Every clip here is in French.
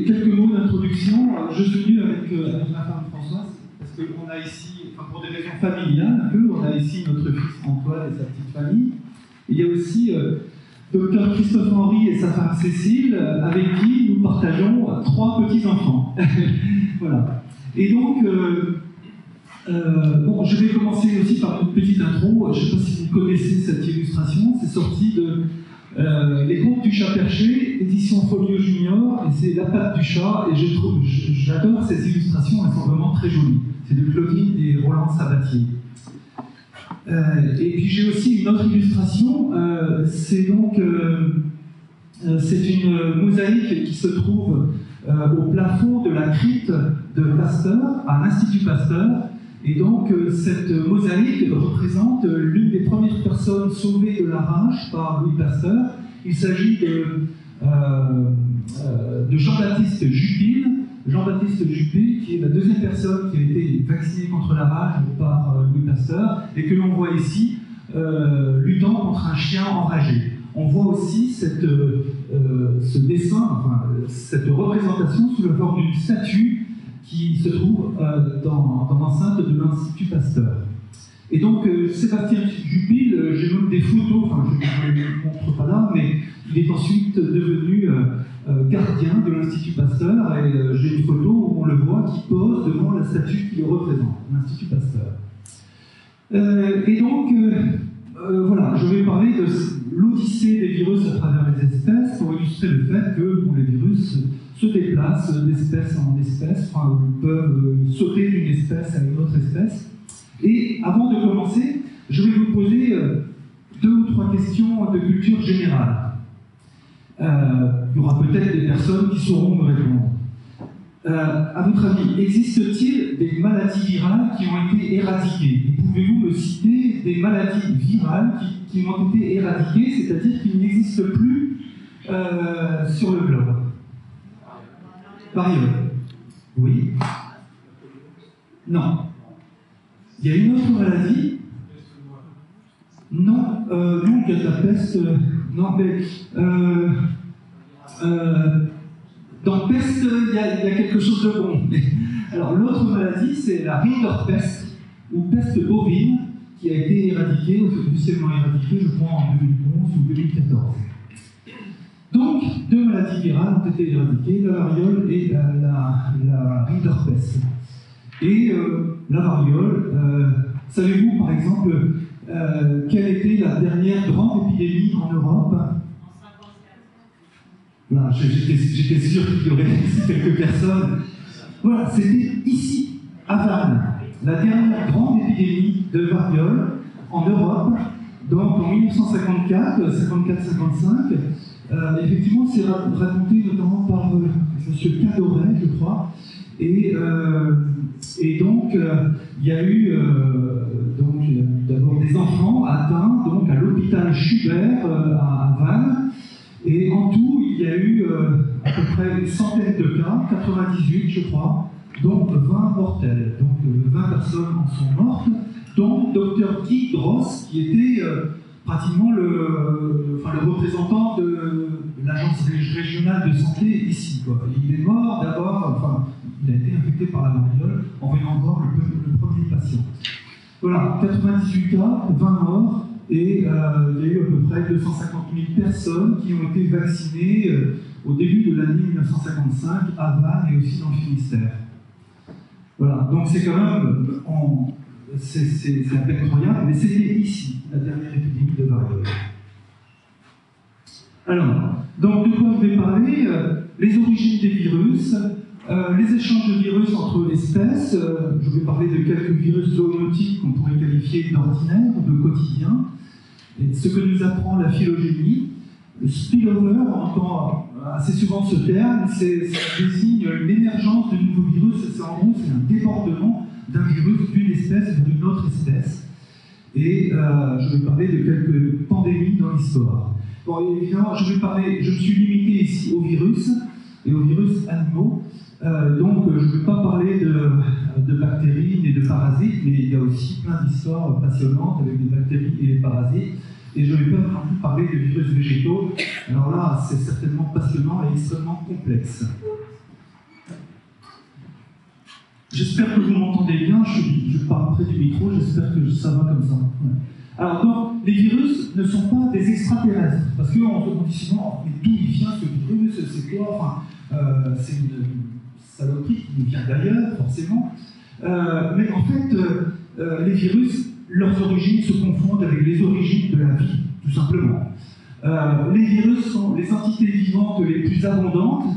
Quelques mots d'introduction. Je suis venu avec ma femme Françoise, parce qu'on a ici, enfin pour des raisons familiales un peu, on a ici notre fils Antoine et sa petite famille. Il y a aussi Dr Christophe Henry et sa femme Cécile, avec qui nous partageons 3 petits-enfants. Voilà. Et donc, bon, je vais commencer aussi par une petite intro. Je ne sais pas si vous connaissez cette illustration, c'est sorti de Les Contes du Chat Perché, édition Folio Junior, et c'est La Patte du Chat, et j'adore ces illustrations, elles sont vraiment très jolies. C'est de Claudine et Roland Sabatier. Et puis j'ai aussi une autre illustration, c'est donc c'est une mosaïque qui se trouve au plafond de la crypte de Pasteur, à l'Institut Pasteur. Et donc, cette mosaïque représente l'une des premières personnes sauvées de la rage par Louis Pasteur. Il s'agit de Jean-Baptiste Jupille. Jean-Baptiste Jupille, qui est la deuxième personne qui a été vaccinée contre la rage par Louis Pasteur, et que l'on voit ici luttant contre un chien enragé. On voit aussi ce dessin, enfin, cette représentation sous la forme d'une statue qui se trouve dans l'enceinte de l'Institut Pasteur. Et donc, Sébastien Jupille, j'ai même des photos, enfin je ne les montre pas là, mais il est ensuite devenu gardien de l'Institut Pasteur, et j'ai une photo où on le voit qui pose devant la statue qui le représente, l'Institut Pasteur. Et donc, voilà, je vais parler de l'odyssée des virus à travers les espèces pour illustrer le fait que bon, les virus se déplacent d'espèce en espèce, enfin, peuvent sauter d'une espèce à une autre espèce. Et avant de commencer, je vais vous poser 2 ou 3 questions de culture générale. Il y aura peut-être des personnes qui sauront me répondre. À votre avis, existe-t-il des maladies virales qui ont été éradiquées? Pouvez-vous me citer des maladies virales qui ont été éradiquées, c'est-à-dire qui n'existent plus sur le globe? Variole. Oui. Non. Il y a une autre maladie? Non. Non, il y a de la peste. Non, mais dans peste, il y a quelque chose de bon. Alors, l'autre maladie, c'est la rinderpest, ou peste bovine, qui a été éradiquée, officiellement éradiquée, je crois, en 2011 ou 2014. Donc, 2 maladies virales ont été éradiquées, la variole et la rinderpest. Et la variole, savez-vous, par exemple, quelle était la dernière grande épidémie en Europe? Là, j'étais sûr qu'il y aurait quelques personnes. Voilà, c'était ici, à Vannes, la dernière grande épidémie de variole en Europe, donc en 1954, 54-55. Effectivement, c'est raconté notamment par M. Cadoret, je crois. Et donc, il y a eu d'abord des enfants atteints donc, à l'hôpital Schubert à Vannes. Et en tout, il y a eu à peu près une centaine de cas, 98 je crois, donc 20 mortels. Donc 20 personnes en sont mortes, dont Dr Guy Gross, qui était pratiquement le représentant de l'agence régionale de santé ici. Quoi. Il est mort d'avoir, enfin, il a été infecté par la variole en venant voir le premier patient. Voilà, 98 cas, 20 morts. Et il y a eu à peu près 250 000 personnes qui ont été vaccinées au début de l'année 1955 à Vannes et aussi dans le Finistère. Voilà, donc c'est quand même, c'est un peu incroyable, mais c'était ici, la dernière épidémie de variole. Alors, donc de quoi je vais parler? Les origines des virus, les échanges de virus entre espèces, je vais parler de quelques virus zoonotiques qu'on pourrait qualifier d'ordinaires ou de quotidiens. Et ce que nous apprend la phylogénie, le spillover, on entend assez souvent ce terme, ça désigne l'émergence de nouveaux virus, en gros c'est un débordement d'un virus d'une espèce vers une autre espèce. Et je vais parler de quelques pandémies dans l'histoire. Bon, évidemment, je me suis limité ici aux virus et aux virus animaux. Donc, je ne vais pas parler de bactéries ni de parasites, mais il y a aussi plein d'histoires passionnantes avec les bactéries et les parasites. Et je ne vais pas non plus parler de virus végétaux. Alors là, c'est certainement passionnant et extrêmement complexe. J'espère que vous m'entendez bien, je parle près du micro, j'espère que ça va comme ça. Ouais. Alors donc, les virus ne sont pas des extraterrestres, parce qu'on se dit souvent, mais d'où il vient ce virus, c'est quoi, c'est une saloperie qui nous vient d'ailleurs, forcément. Mais en fait, les virus, leurs origines se confondent avec les origines de la vie, tout simplement. Les virus sont les entités vivantes les plus abondantes.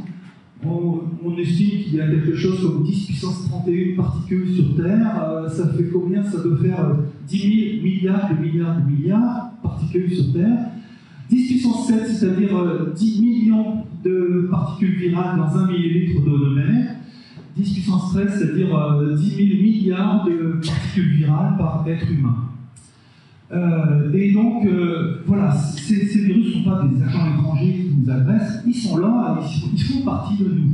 On estime qu'il y a quelque chose comme 10 puissance 31 particules sur Terre. Ça fait combien? Ça doit faire 10 000 milliards de particules sur Terre. 10 puissance 7, c'est-à-dire 10 millions de particules virales dans 1 millilitre d'eau de mer. 10 puissance 13, c'est-à-dire 10 000 milliards de particules virales par être humain. Et donc, voilà, ces virus ne sont pas des agents étrangers qui nous agressent, ils sont là, ils font partie de nous.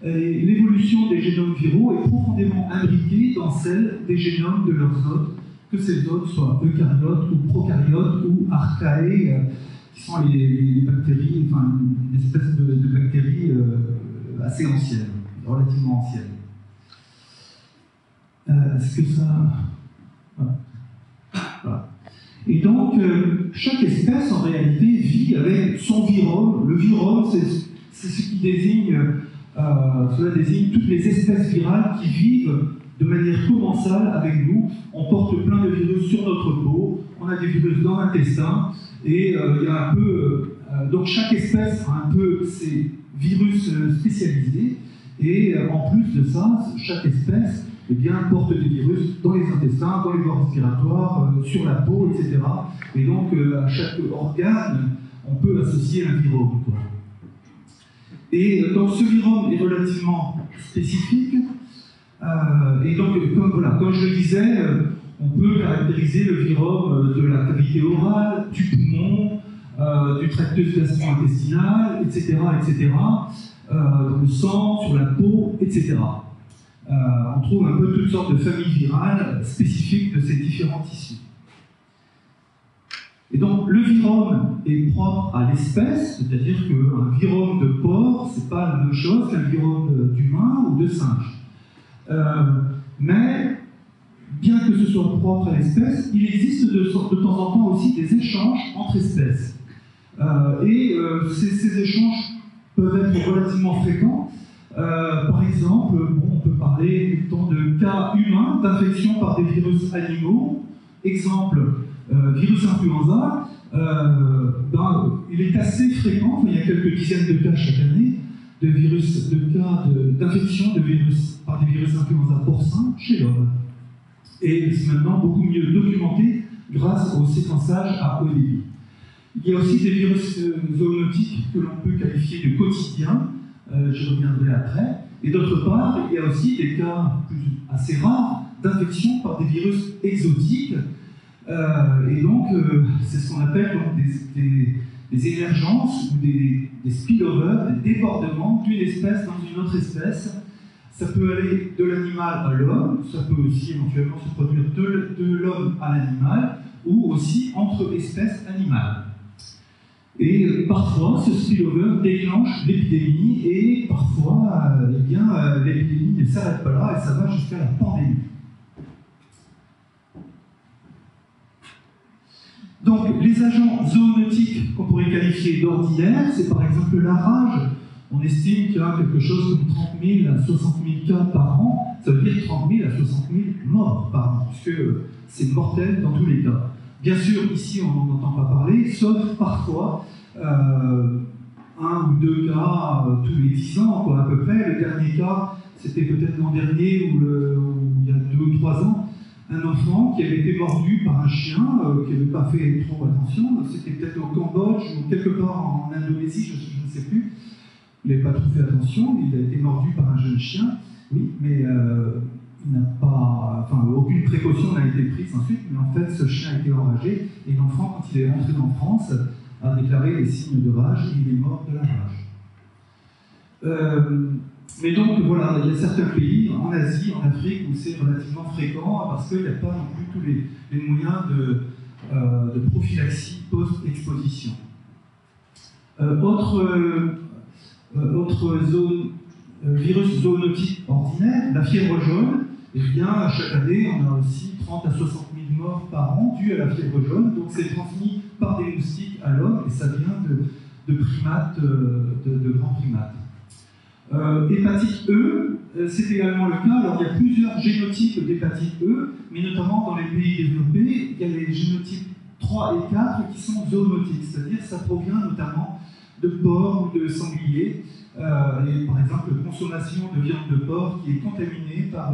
L'évolution des génomes viraux est profondément imbriquée dans celle des génomes de leurs hôtes, que ces hôtes soient eucaryotes ou prokaryotes ou archaées, qui sont les bactéries, enfin, des espèces de bactéries assez anciennes, relativement anciennes. Est-ce que ça... Voilà. Voilà. Et donc, chaque espèce, en réalité, vit avec son virome. Le virome, c'est ce qui désigne, cela désigne toutes les espèces virales qui vivent de manière commensale avec nous. On porte plein de virus sur notre peau, on a des virus dans l'intestin, et il y a un peu... donc chaque espèce a un peu ses virus spécialisés, et en plus de ça, chaque espèce porte des virus dans les intestins, dans les voies respiratoires, sur la peau, etc. Et donc, à chaque organe, on peut associer un virome. Et donc, ce virome est relativement spécifique. Et donc, comme je le disais, on peut caractériser le virome de la cavité orale, du poumon, du tractus gastro-intestinal, etc., dans le sang, sur la peau, etc. On trouve un peu toutes sortes de familles virales spécifiques de ces différents tissus. Et donc, le virome est propre à l'espèce, c'est-à-dire qu'un virome de porc, c'est pas la même chose qu'un virome d'humain ou de singe. Mais, bien que ce soit propre à l'espèce, il existe de temps en temps aussi des échanges entre espèces. Ces échanges peuvent être relativement fréquents. Par exemple, on peut parler de cas humains d'infection par des virus animaux. Exemple, virus influenza, il est assez fréquent, il y a quelques dizaines de cas chaque année, d'infection par des virus influenza porcins chez l'homme. Et c'est maintenant beaucoup mieux documenté grâce au séquençage à haut débit. Il y a aussi des virus zoonotiques que l'on peut qualifier de quotidiens, je reviendrai après. Et d'autre part, il y a aussi des cas assez rares d'infection par des virus exotiques. Et donc, c'est ce qu'on appelle donc, des émergences ou des spillovers, des débordements d'une espèce dans une autre espèce. Ça peut aller de l'animal à l'homme, ça peut aussi éventuellement se produire de l'homme à l'animal, ou aussi entre espèces animales. Et parfois, ce spillover déclenche l'épidémie, et parfois, l'épidémie ne s'arrête pas là, et ça va jusqu'à la pandémie. Donc, les agents zoonotiques qu'on pourrait qualifier d'ordinaires, c'est par exemple la rage. On estime qu'il y a quelque chose comme 30 000 à 60 000 cas par an. Ça veut dire 30 000 à 60 000 morts par an, puisque c'est mortel dans tous les cas. Bien sûr, ici, on n'en entend pas parler, sauf parfois 1 ou 2 cas tous les 10 ans, quoi, à peu près. Le dernier cas, c'était peut-être l'an dernier ou il y a 2 ou 3 ans, un enfant qui avait été mordu par un chien qui n'avait pas fait trop attention. C'était peut-être au Cambodge ou quelque part en Indonésie, je ne sais plus. Il n'avait pas trop fait attention, il a été mordu par un jeune chien, oui, mais il n'a pas, aucune précaution n'a été prise ensuite, mais en fait, ce chien a été enragé, et l'enfant, quand il est rentré en France, a déclaré les signes de rage, et il est mort de la rage. Mais donc, voilà, il y a certains pays, en Asie, en Afrique, où c'est relativement fréquent, parce qu'il n'y a pas non plus tous les moyens de prophylaxie post-exposition. Autre zone virus zoonotique ordinaire, la fièvre jaune, eh bien, chaque année, on a aussi 30 à 60 000 morts par an dues à la fièvre jaune. Donc, c'est transmis par des moustiques à l'homme et ça vient de primates, de grands primates. Hépatite E, c'est également le cas. Alors, il y a plusieurs génotypes d'hépatite E, mais notamment dans les pays développés, il y a les génotypes 3 et 4 qui sont zoonotiques, c'est-à-dire que ça provient notamment de porc ou de sanglier. Et par exemple, consommation de viande de porc qui est contaminée par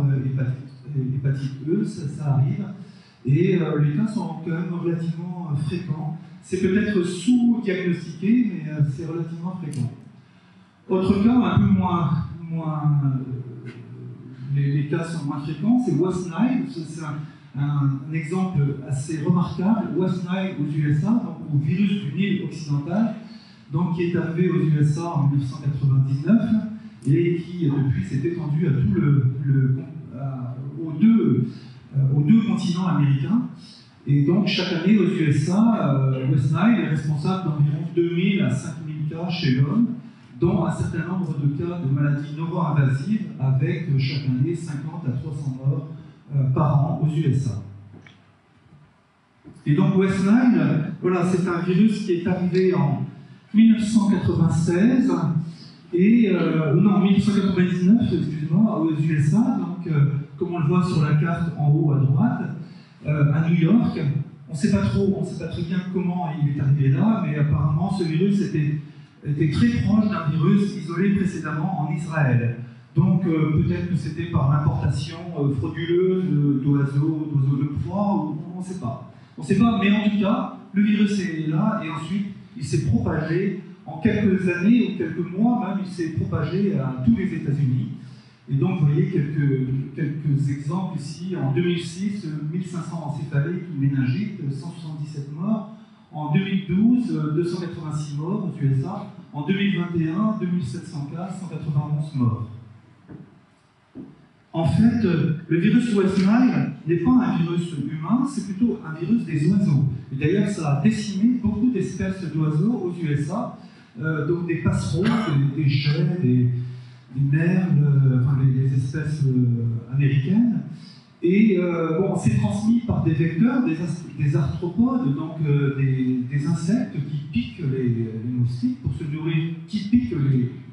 hépatite E, ça arrive. Et les cas sont quand même relativement fréquents. C'est peut-être sous-diagnostiqué, mais c'est relativement fréquent. Autre cas, un peu moins les cas sont moins fréquents, c'est West Nile. C'est un exemple assez remarquable. West Nile aux USA, donc au virus du Nil occidental, donc qui est arrivé aux USA en 1999 et qui depuis s'est étendu à aux deux continents américains. Et donc chaque année aux USA, West Nile est responsable d'environ 2000 à 5000 cas chez l'homme, dont un certain nombre de cas de maladies neuro-invasives, avec chaque année 50 à 300 morts par an aux USA. Et donc West Nile, voilà, c'est un virus qui est arrivé en 1996 et non, 1999, excusez-moi, aux USA. Donc, comme on le voit sur la carte en haut à droite, à New York, on ne sait pas très bien comment il est arrivé là, mais apparemment ce virus était très proche d'un virus isolé précédemment en Israël. Donc peut-être que c'était par l'importation frauduleuse d'oiseaux de proie, ou on ne sait pas. On ne sait pas, mais en tout cas, le virus est là et ensuite il s'est propagé en quelques années ou quelques mois même, il s'est propagé à tous les États-Unis. Et donc vous voyez quelques exemples ici. En 2006, 1500 encéphalées ou méningites, 177 morts. En 2012, 286 morts aux USA. En 2021, 2700 cas, 191 morts. En fait, le virus West Nile n'est pas un virus humain, c'est plutôt un virus des oiseaux. Et d'ailleurs, ça a décimé beaucoup d'espèces d'oiseaux aux USA, donc des passereaux, des chais, des merles, enfin les espèces américaines. Et bon, c'est transmis par des vecteurs, des arthropodes, donc des insectes qui piquent les moustiques pour se nourrir, qui piquent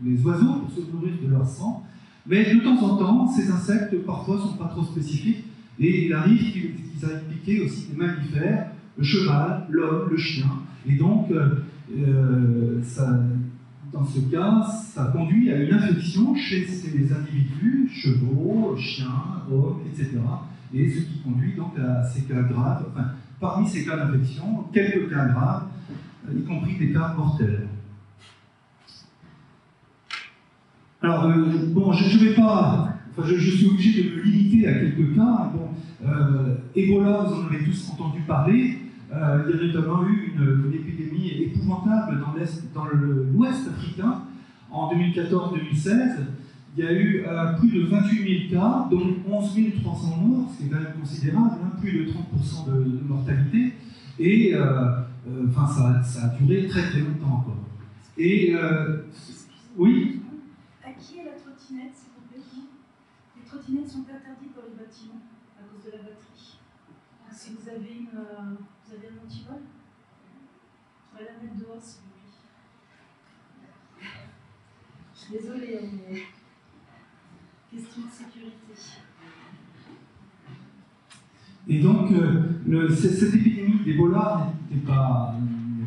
les oiseaux pour se nourrir de leur sang. Mais de temps en temps, ces insectes parfois ne sont pas trop spécifiques et il arrive qu'ils aillent piquer aussi des mammifères, le cheval, l'homme, le chien. Et donc, dans ce cas, ça conduit à une infection chez ces individus, chevaux, chiens, hommes, etc. Et ce qui conduit donc à ces cas graves, enfin, parmi ces cas d'infection, quelques cas graves, y compris des cas mortels. Alors, bon, je vais pas, enfin, je suis obligé de me limiter à quelques cas. Bon, Ebola, vous en avez tous entendu parler. Il y a notamment eu une épidémie épouvantable dans l'Ouest africain en 2014-2016. Il y a eu plus de 28 000 cas, dont 11 300 morts, ce qui est quand même considérable, hein, plus de 30% de mortalité. Et enfin, ça a duré très très longtemps encore. Et oui. À qui est la trottinette, s'il vous plaît? Les trottinettes sont interdites dans les bâtiments à cause de la batterie. Donc, si vous avez un antivol, vous pourrez la mettre dehors, s'il vous plaît. Je suis désolée, mais question de sécurité. Et donc, cette épidémie d'Ebola n'est pas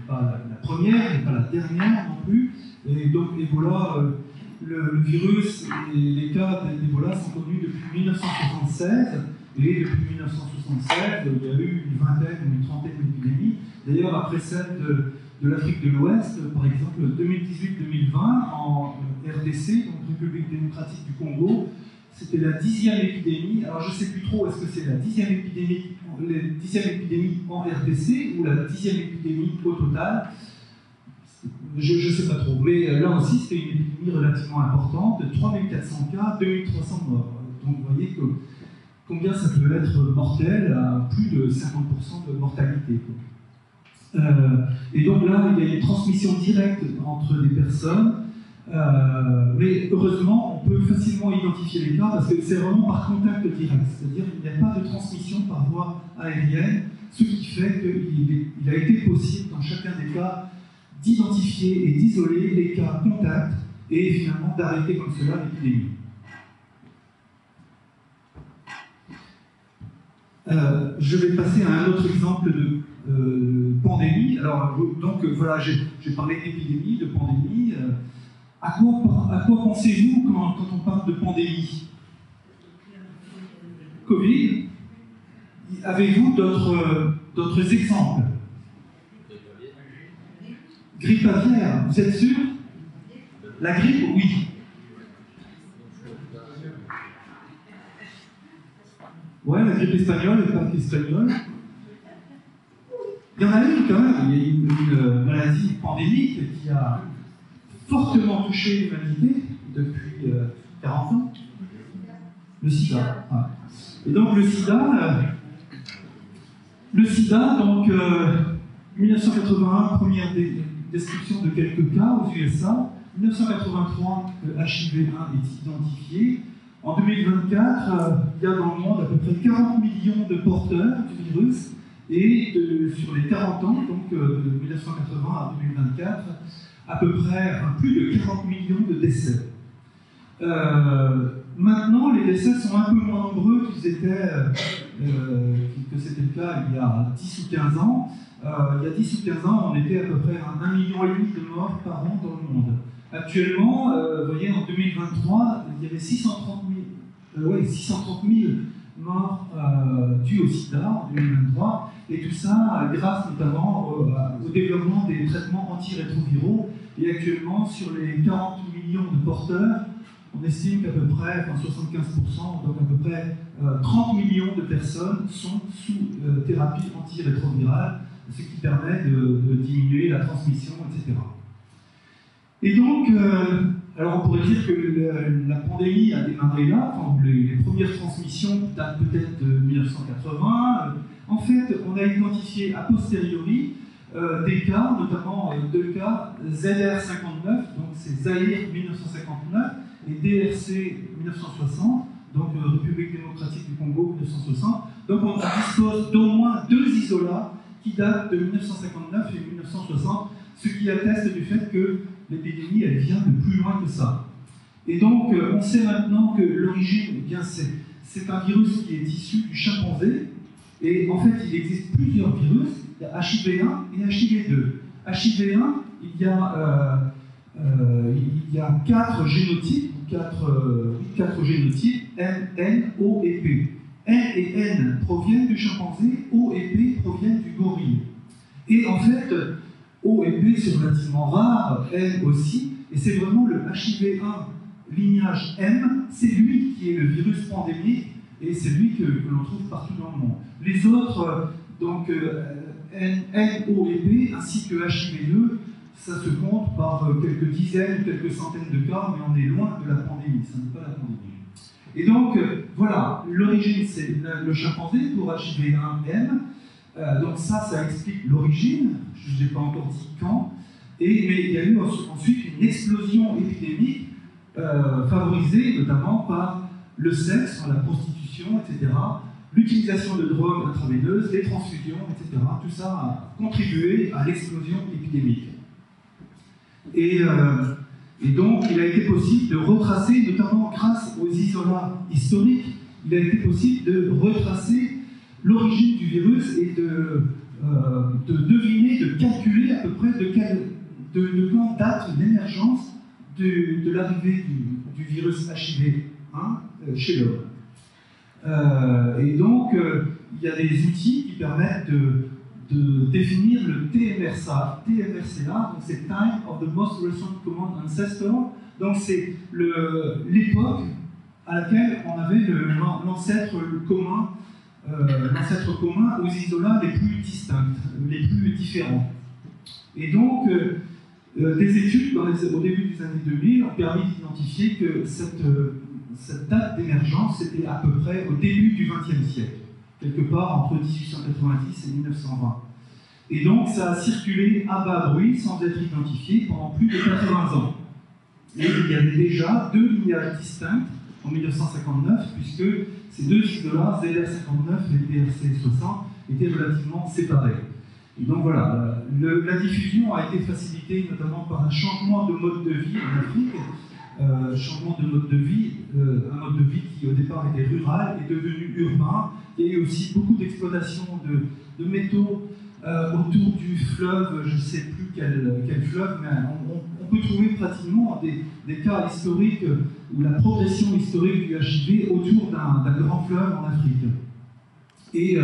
la première, n'est pas la dernière non plus. Et donc, Ebola, le virus et les cas d'Ebola sont connus depuis 1976. Et depuis 1976, il y a eu une vingtaine ou une trentaine d'épidémies. D'ailleurs, après celle de l'Afrique de l'Ouest, par exemple, 2018-2020, en RDC, donc République démocratique du Congo, c'était la 10e épidémie. Alors, je ne sais plus trop, est-ce que c'est la 10e épidémie en RDC ou la 10e épidémie au total? Je ne sais pas trop. Mais là aussi, c'était une épidémie relativement importante, 3400 cas, 2300 morts. Donc, vous voyez combien ça peut être mortel, à plus de 50% de mortalité. Et donc là, il y a une transmission directe entre des personnes. Mais heureusement, on peut facilement identifier les cas parce que c'est vraiment par contact direct, c'est-à-dire qu'il n'y a pas de transmission par voie aérienne, ce qui fait qu'il a été possible dans chacun des cas d'identifier et d'isoler les cas contacts et finalement d'arrêter comme cela l'épidémie. Je vais passer à un autre exemple de pandémie. Alors, donc voilà, j'ai parlé d'épidémie, de pandémie. À quoi pensez-vous quand on parle de pandémie? Covid. Avez-vous d'autres exemples? Grippe aviaire, vous êtes sûr? La grippe, oui. Ouais, la grippe espagnole, le parc espagnol. Il y en a une quand même, il y a une maladie pandémique qui a fortement touché l'humanité depuis 40 ans. Le sida. Ah. Et donc le sida, donc 1981, première description de quelques cas aux USA. 1983, le HIV-1 est identifié. En 2024, il y a dans le monde à peu près 40 millions de porteurs du virus, et sur les 40 ans, donc de 1980 à 2024, à peu près plus de 40 millions de décès. Maintenant, les décès sont un peu moins nombreux que c'était le cas il y a 10 ou 15 ans. Il y a 10 ou 15 ans, on était à peu près à 1,5 million de morts par an dans le monde. Actuellement, vous voyez, en 2023, il y avait 630 000 morts dues au sida en 2023, et tout ça grâce notamment au développement des traitements antirétroviraux. Et actuellement, sur les 40 millions de porteurs, on estime qu'à peu près, 75%, donc à peu près 30 millions de personnes sont sous thérapie antirétrovirale, ce qui permet de diminuer la transmission, etc. Et donc, alors on pourrait dire que la pandémie a démarré là, les premières transmissions datent peut-être de 1980. En fait, on a identifié a posteriori des cas, notamment deux cas, ZR59, donc c'est Zaïre 1959, et DRC 1960, donc République démocratique du Congo 1960. Donc on dispose d'au moins deux isolats qui datent de 1959 et 1960, ce qui atteste du fait que l'épidémie, elle vient de plus loin que ça. Et donc, on sait maintenant que l'origine, eh bien, c'est un virus qui est issu du chimpanzé. Et en fait, il existe plusieurs virus. Il y a HIV-1 et HIV-2. HIV-1, il y a 4 génotypes, 4 génotypes, M, N, O et P. N et N proviennent du chimpanzé, O et P proviennent du gorille. Et en fait, O et P c'est relativement rare, N aussi, et c'est vraiment le HIV-1 lignage M, c'est lui qui est le virus pandémique, et c'est lui que l'on trouve partout dans le monde. Les autres, donc N, O et P, ainsi que HIV-2, ça se compte par quelques dizaines, quelques centaines de cas, mais on est loin de la pandémie, ça n'est pas la pandémie. Et donc, voilà, l'origine c'est le chimpanzé pour HIV-1M. Donc ça explique l'origine, je n'ai pas encore dit quand, mais il y a eu ensuite une explosion épidémique favorisée notamment par le sexe, la prostitution, etc., l'utilisation de drogues intraveineuses, les transfusions, etc. Tout ça a contribué à l'explosion épidémique. Et donc il a été possible de retracer, notamment grâce aux isolats historiques, il a été possible de retracer l'origine du virus et de deviner, de calculer à peu près de quand date l'émergence de l'arrivée du virus HIV-1 chez l'homme. Et donc, il y a des outils qui permettent de définir le TMRCA. TMRCA, c'est Time of the Most Recent Common Ancestor. Donc, c'est l'époque à laquelle on avait l'ancêtre commun. L'ancêtre commun aux isolats les plus distincts, les plus différents. Et donc, des études au début des années 2000 ont permis d'identifier que cette date d'émergence était à peu près au début du XXe siècle, quelque part entre 1890 et 1920. Et donc, ça a circulé à bas bruit, sans être identifié, pendant plus de 80 ans. Et il y avait déjà deux lignages distincts en 1959, puisque ces deux isolats, ZR59 et DRC60, étaient relativement séparés. Et donc voilà, la diffusion a été facilitée notamment par un changement de mode de vie en Afrique, changement de mode de vie, un mode de vie qui au départ était rural est devenu urbain. Il y a eu aussi beaucoup d'exploitation de métaux autour du fleuve, je ne sais plus quel fleuve, mais on peut trouver pratiquement des cas historiques ou la progression historique du HIV autour d'un grand fleuve en Afrique. Et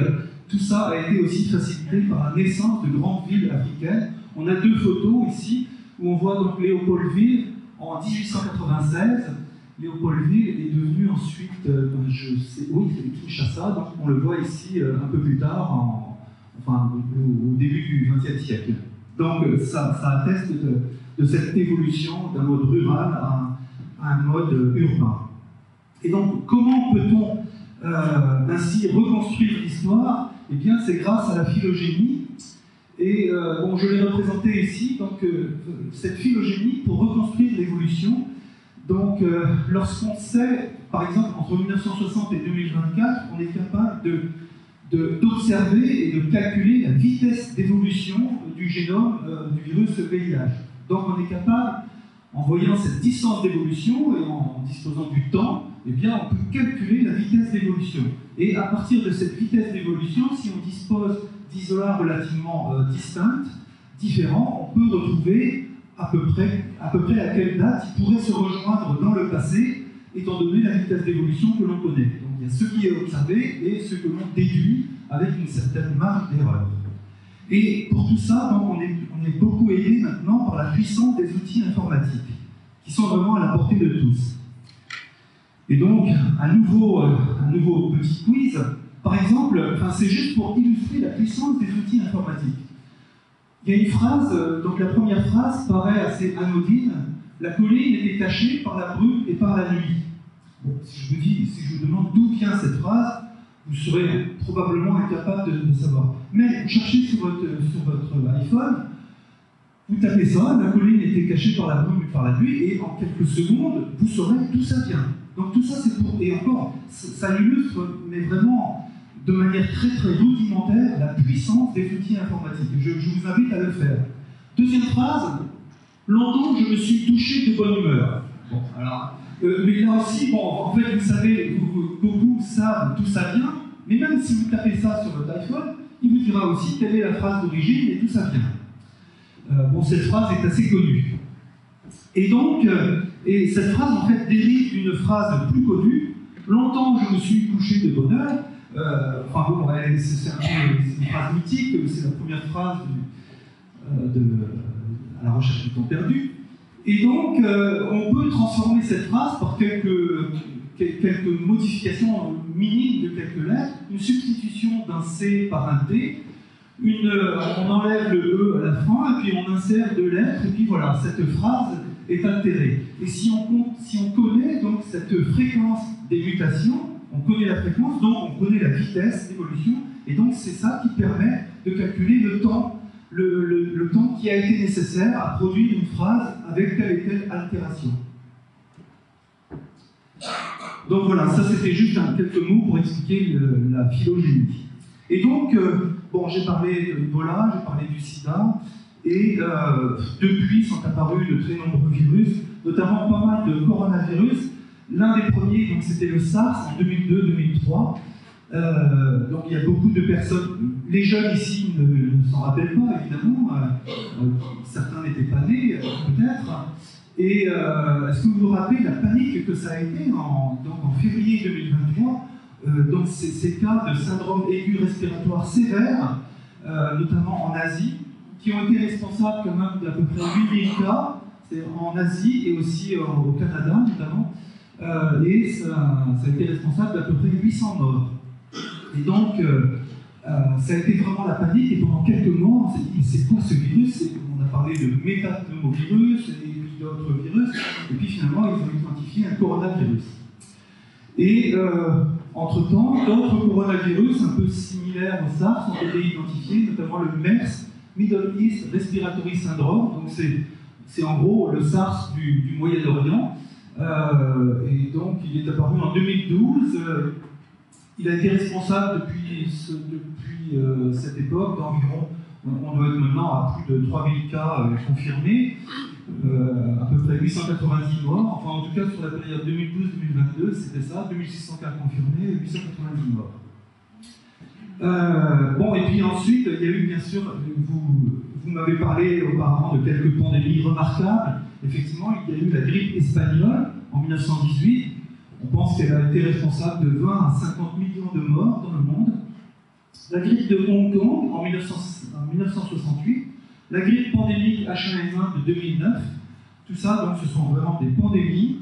tout ça a été aussi facilité par la naissance de grandes villes africaines. On a deux photos ici où on voit donc Léopoldville en 1896. Léopoldville est devenu ensuite, c'est Kinshasa, donc on le voit ici un peu plus tard, au début du XXe siècle. Donc ça atteste de cette évolution d'un mode rural à un mode urbain. Et donc comment peut-on ainsi reconstruire l'histoire? Eh bien c'est grâce à la phylogénie. Et je l'ai représenté ici, donc cette phylogénie pour reconstruire l'évolution. Donc lorsqu'on sait, par exemple entre 1960 et 2024, on est capable d'observer et de calculer la vitesse d'évolution du génome du virus VIH. Donc on est capable, en voyant cette distance d'évolution et en disposant du temps, eh bien on peut calculer la vitesse d'évolution. Et à partir de cette vitesse d'évolution, si on dispose d'isolats relativement distincts, différents, on peut retrouver à peu près à quelle date ils pourraient se rejoindre dans le passé, étant donné la vitesse d'évolution que l'on connaît. Donc il y a ce qui est observé et ce que l'on déduit avec une certaine marge d'erreur. Et pour tout ça, donc, on est beaucoup aidé maintenant par la puissance des outils informatiques, qui sont vraiment à la portée de tous. Et donc, un nouveau petit quiz. Par exemple, c'est juste pour illustrer la puissance des outils informatiques. Il y a une phrase, donc la première phrase paraît assez anodine. La colline était cachée par la brume et par la nuit. Bon, si je vous demande d'où vient cette phrase, vous serez probablement incapable de savoir. Mais vous cherchez sur votre iPhone, vous tapez ça, la colline était cachée par la brume et par la nuit, et en quelques secondes, vous saurez d'où ça vient. Donc tout ça, c'est pour... Et encore, ça illustre, mais vraiment, de manière très très rudimentaire, la puissance des outils informatiques. Je vous invite à le faire. Deuxième phrase, longtemps je me suis touché de bonne humeur. Bon, alors, mais là aussi, en fait, vous savez, beaucoup savent d'où ça vient, mais même si vous tapez ça sur votre iPhone, il vous dira aussi quelle est la phrase d'origine et d'où ça vient. Cette phrase est assez connue. Et donc, et cette phrase, en fait, dérive d'une phrase plus connue. Longtemps je me suis couché de bonne heure. C'est une phrase mythique, c'est la première phrase à la recherche du temps perdu. Et donc, on peut transformer cette phrase par quelques modifications minimes de quelques lettres, une substitution d'un C par un D, on enlève le E à la fin, et puis on insère deux lettres, et puis voilà, cette phrase est altérée. Et si on connaît donc cette fréquence des mutations, on connaît la fréquence, donc on connaît la vitesse d'évolution, et donc c'est ça qui permet de calculer le temps qui a été nécessaire à produire une phrase avec telle et telle altération. Donc voilà, ça c'était juste quelques mots pour expliquer la phylogénie. Et donc, j'ai parlé de l'Ebola, j'ai parlé du sida, et depuis sont apparus de très nombreux virus, notamment pas mal de coronavirus. L'un des premiers, donc c'était le SARS en 2002-2003. Donc il y a beaucoup de personnes, les jeunes ici ne s'en rappellent pas évidemment, certains n'étaient pas nés peut-être. Et est-ce que vous vous rappelez la panique que ça a été en février 2023, donc ces cas de syndrome aigu respiratoire sévère, notamment en Asie, qui ont été responsables quand même d'à peu près 8000 cas, c'est en Asie et aussi au Canada notamment, et ça a été responsable d'à peu près 800 morts. Et donc, ça a été vraiment la panique, et pendant quelques mois, on s'est dit, c'est quoi ce virus? On a parlé de métapneumovirus et puis d'autres virus, et puis finalement, ils ont identifié un coronavirus. Et entre-temps, d'autres coronavirus un peu similaires au SARS ont été identifiés, notamment le MERS, Middle East Respiratory Syndrome, donc c'est C'est en gros le SARS du Moyen-Orient. Et donc il est apparu en 2012. Il a été responsable depuis cette époque d'environ, on doit être maintenant à plus de 3000 cas confirmés, à peu près 890 morts. Enfin, en tout cas, sur la période 2012-2022, c'était ça, 2600 cas confirmés, 890 morts. Bon, et puis ensuite, il y a eu, bien sûr, vous m'avez parlé auparavant de quelques pandémies remarquables. Effectivement, il y a eu la grippe espagnole en 1918. On pense qu'elle a été responsable de 20 à 50 millions de morts dans le monde. La grippe de Hong Kong en 1968. La grippe pandémique H1N1 de 2009. Tout ça, donc, ce sont vraiment des pandémies.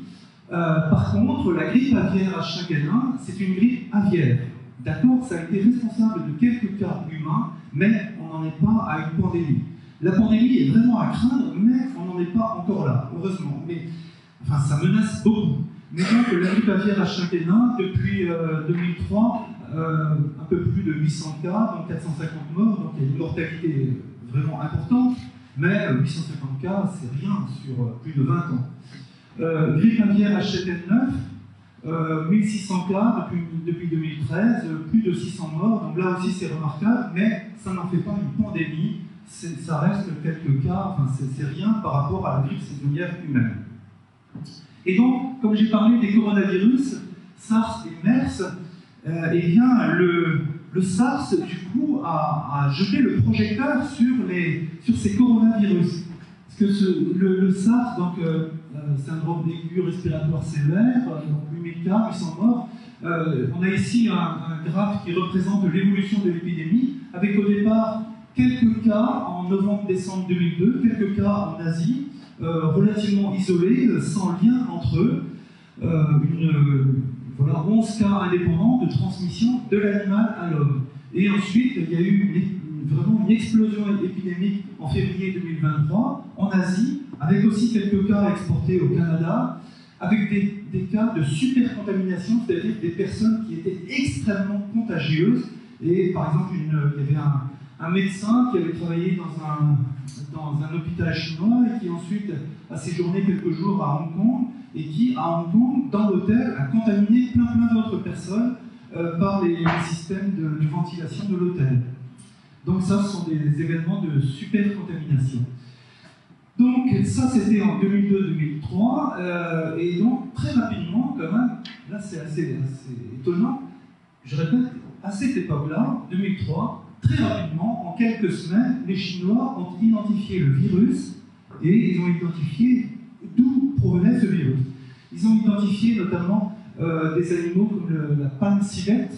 Par contre, la grippe aviaire H5N1, c'est une grippe aviaire. D'accord, ça a été responsable de quelques cas humains, mais on n'en est pas à une pandémie. La pandémie est vraiment à craindre, mais on n'en est pas encore là, heureusement. Mais, enfin, ça menace beaucoup. Mais donc, la grippe aviaire H5N1, depuis 2003, un peu plus de 800 cas, donc 450 morts, donc il y a une mortalité vraiment importante, mais 850 cas, c'est rien sur plus de 20 ans. Grippe aviaire H7N9, 1600 cas depuis 2013, plus de 600 morts, donc là aussi c'est remarquable, mais ça n'en fait pas une pandémie, ça reste quelques cas, enfin c'est rien par rapport à la grippe saisonnière humaine. Et donc, comme j'ai parlé des coronavirus, SARS et MERS, eh bien, le SARS, du coup, a jeté le projecteur sur ces coronavirus. Parce que le SARS, donc, syndrome aigu respiratoire sévère, donc 8000 cas, 800 morts, on a ici un graphe qui représente l'évolution de l'épidémie, avec au départ quelques cas en novembre-décembre 2002, quelques cas en Asie, relativement isolés, sans lien entre eux, voilà, 11 cas indépendants de transmission de l'animal à l'homme. Et ensuite, il y a eu vraiment une explosion épidémique en février 2023 en Asie, avec aussi quelques cas exportés au Canada, avec des cas de supercontamination, c'est-à-dire des personnes qui étaient extrêmement contagieuses. Et par exemple, il y avait un médecin qui avait travaillé dans un hôpital chinois et qui ensuite a séjourné quelques jours à Hong Kong et qui, à Hong Kong, dans l'hôtel, a contaminé plein d'autres personnes par les systèmes de ventilation de l'hôtel. Donc ça, ce sont des événements de supercontamination. Donc ça, c'était en 2002-2003, et donc très rapidement, quand même, là c'est assez étonnant, je répète, à cette époque-là, 2003, très rapidement, en quelques semaines, les Chinois ont identifié le virus et ils ont identifié d'où provenait ce virus. Ils ont identifié notamment des animaux comme la palme civette,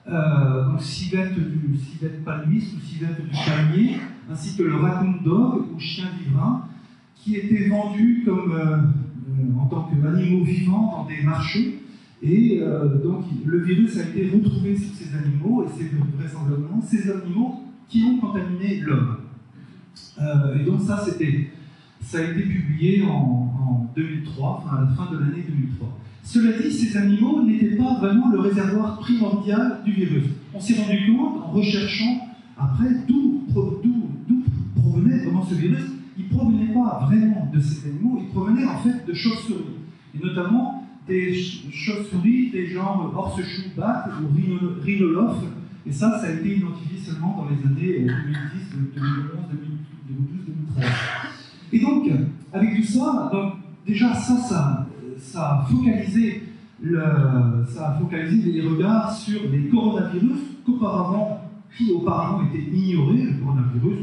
donc civette palmis ou civette du palmier, ainsi que le raccoon dog ou chien vivrin, qui étaient vendus comme, en tant qu'animaux vivants dans des marchés. Et donc le virus a été retrouvé sur ces animaux, et c'est vraisemblablement ces animaux qui ont contaminé l'homme. Et donc ça a été publié en 2003, enfin à la fin de l'année 2003. Cela dit, ces animaux n'étaient pas vraiment le réservoir primordial du virus. On s'est rendu compte, en recherchant après d'où provenait vraiment ce virus, il ne provenait pas vraiment de ces animaux, il provenait en fait de chauves-souris. Et notamment des chauves-souris des genres horseshoe bat ou rhinolophe, et ça a été identifié seulement dans les années 2010, 2011, 2012, 2013. Et donc, avec tout ça, donc, déjà ça a focalisé les regards sur les coronavirus qui auparavant étaient ignorés. Le coronavirus,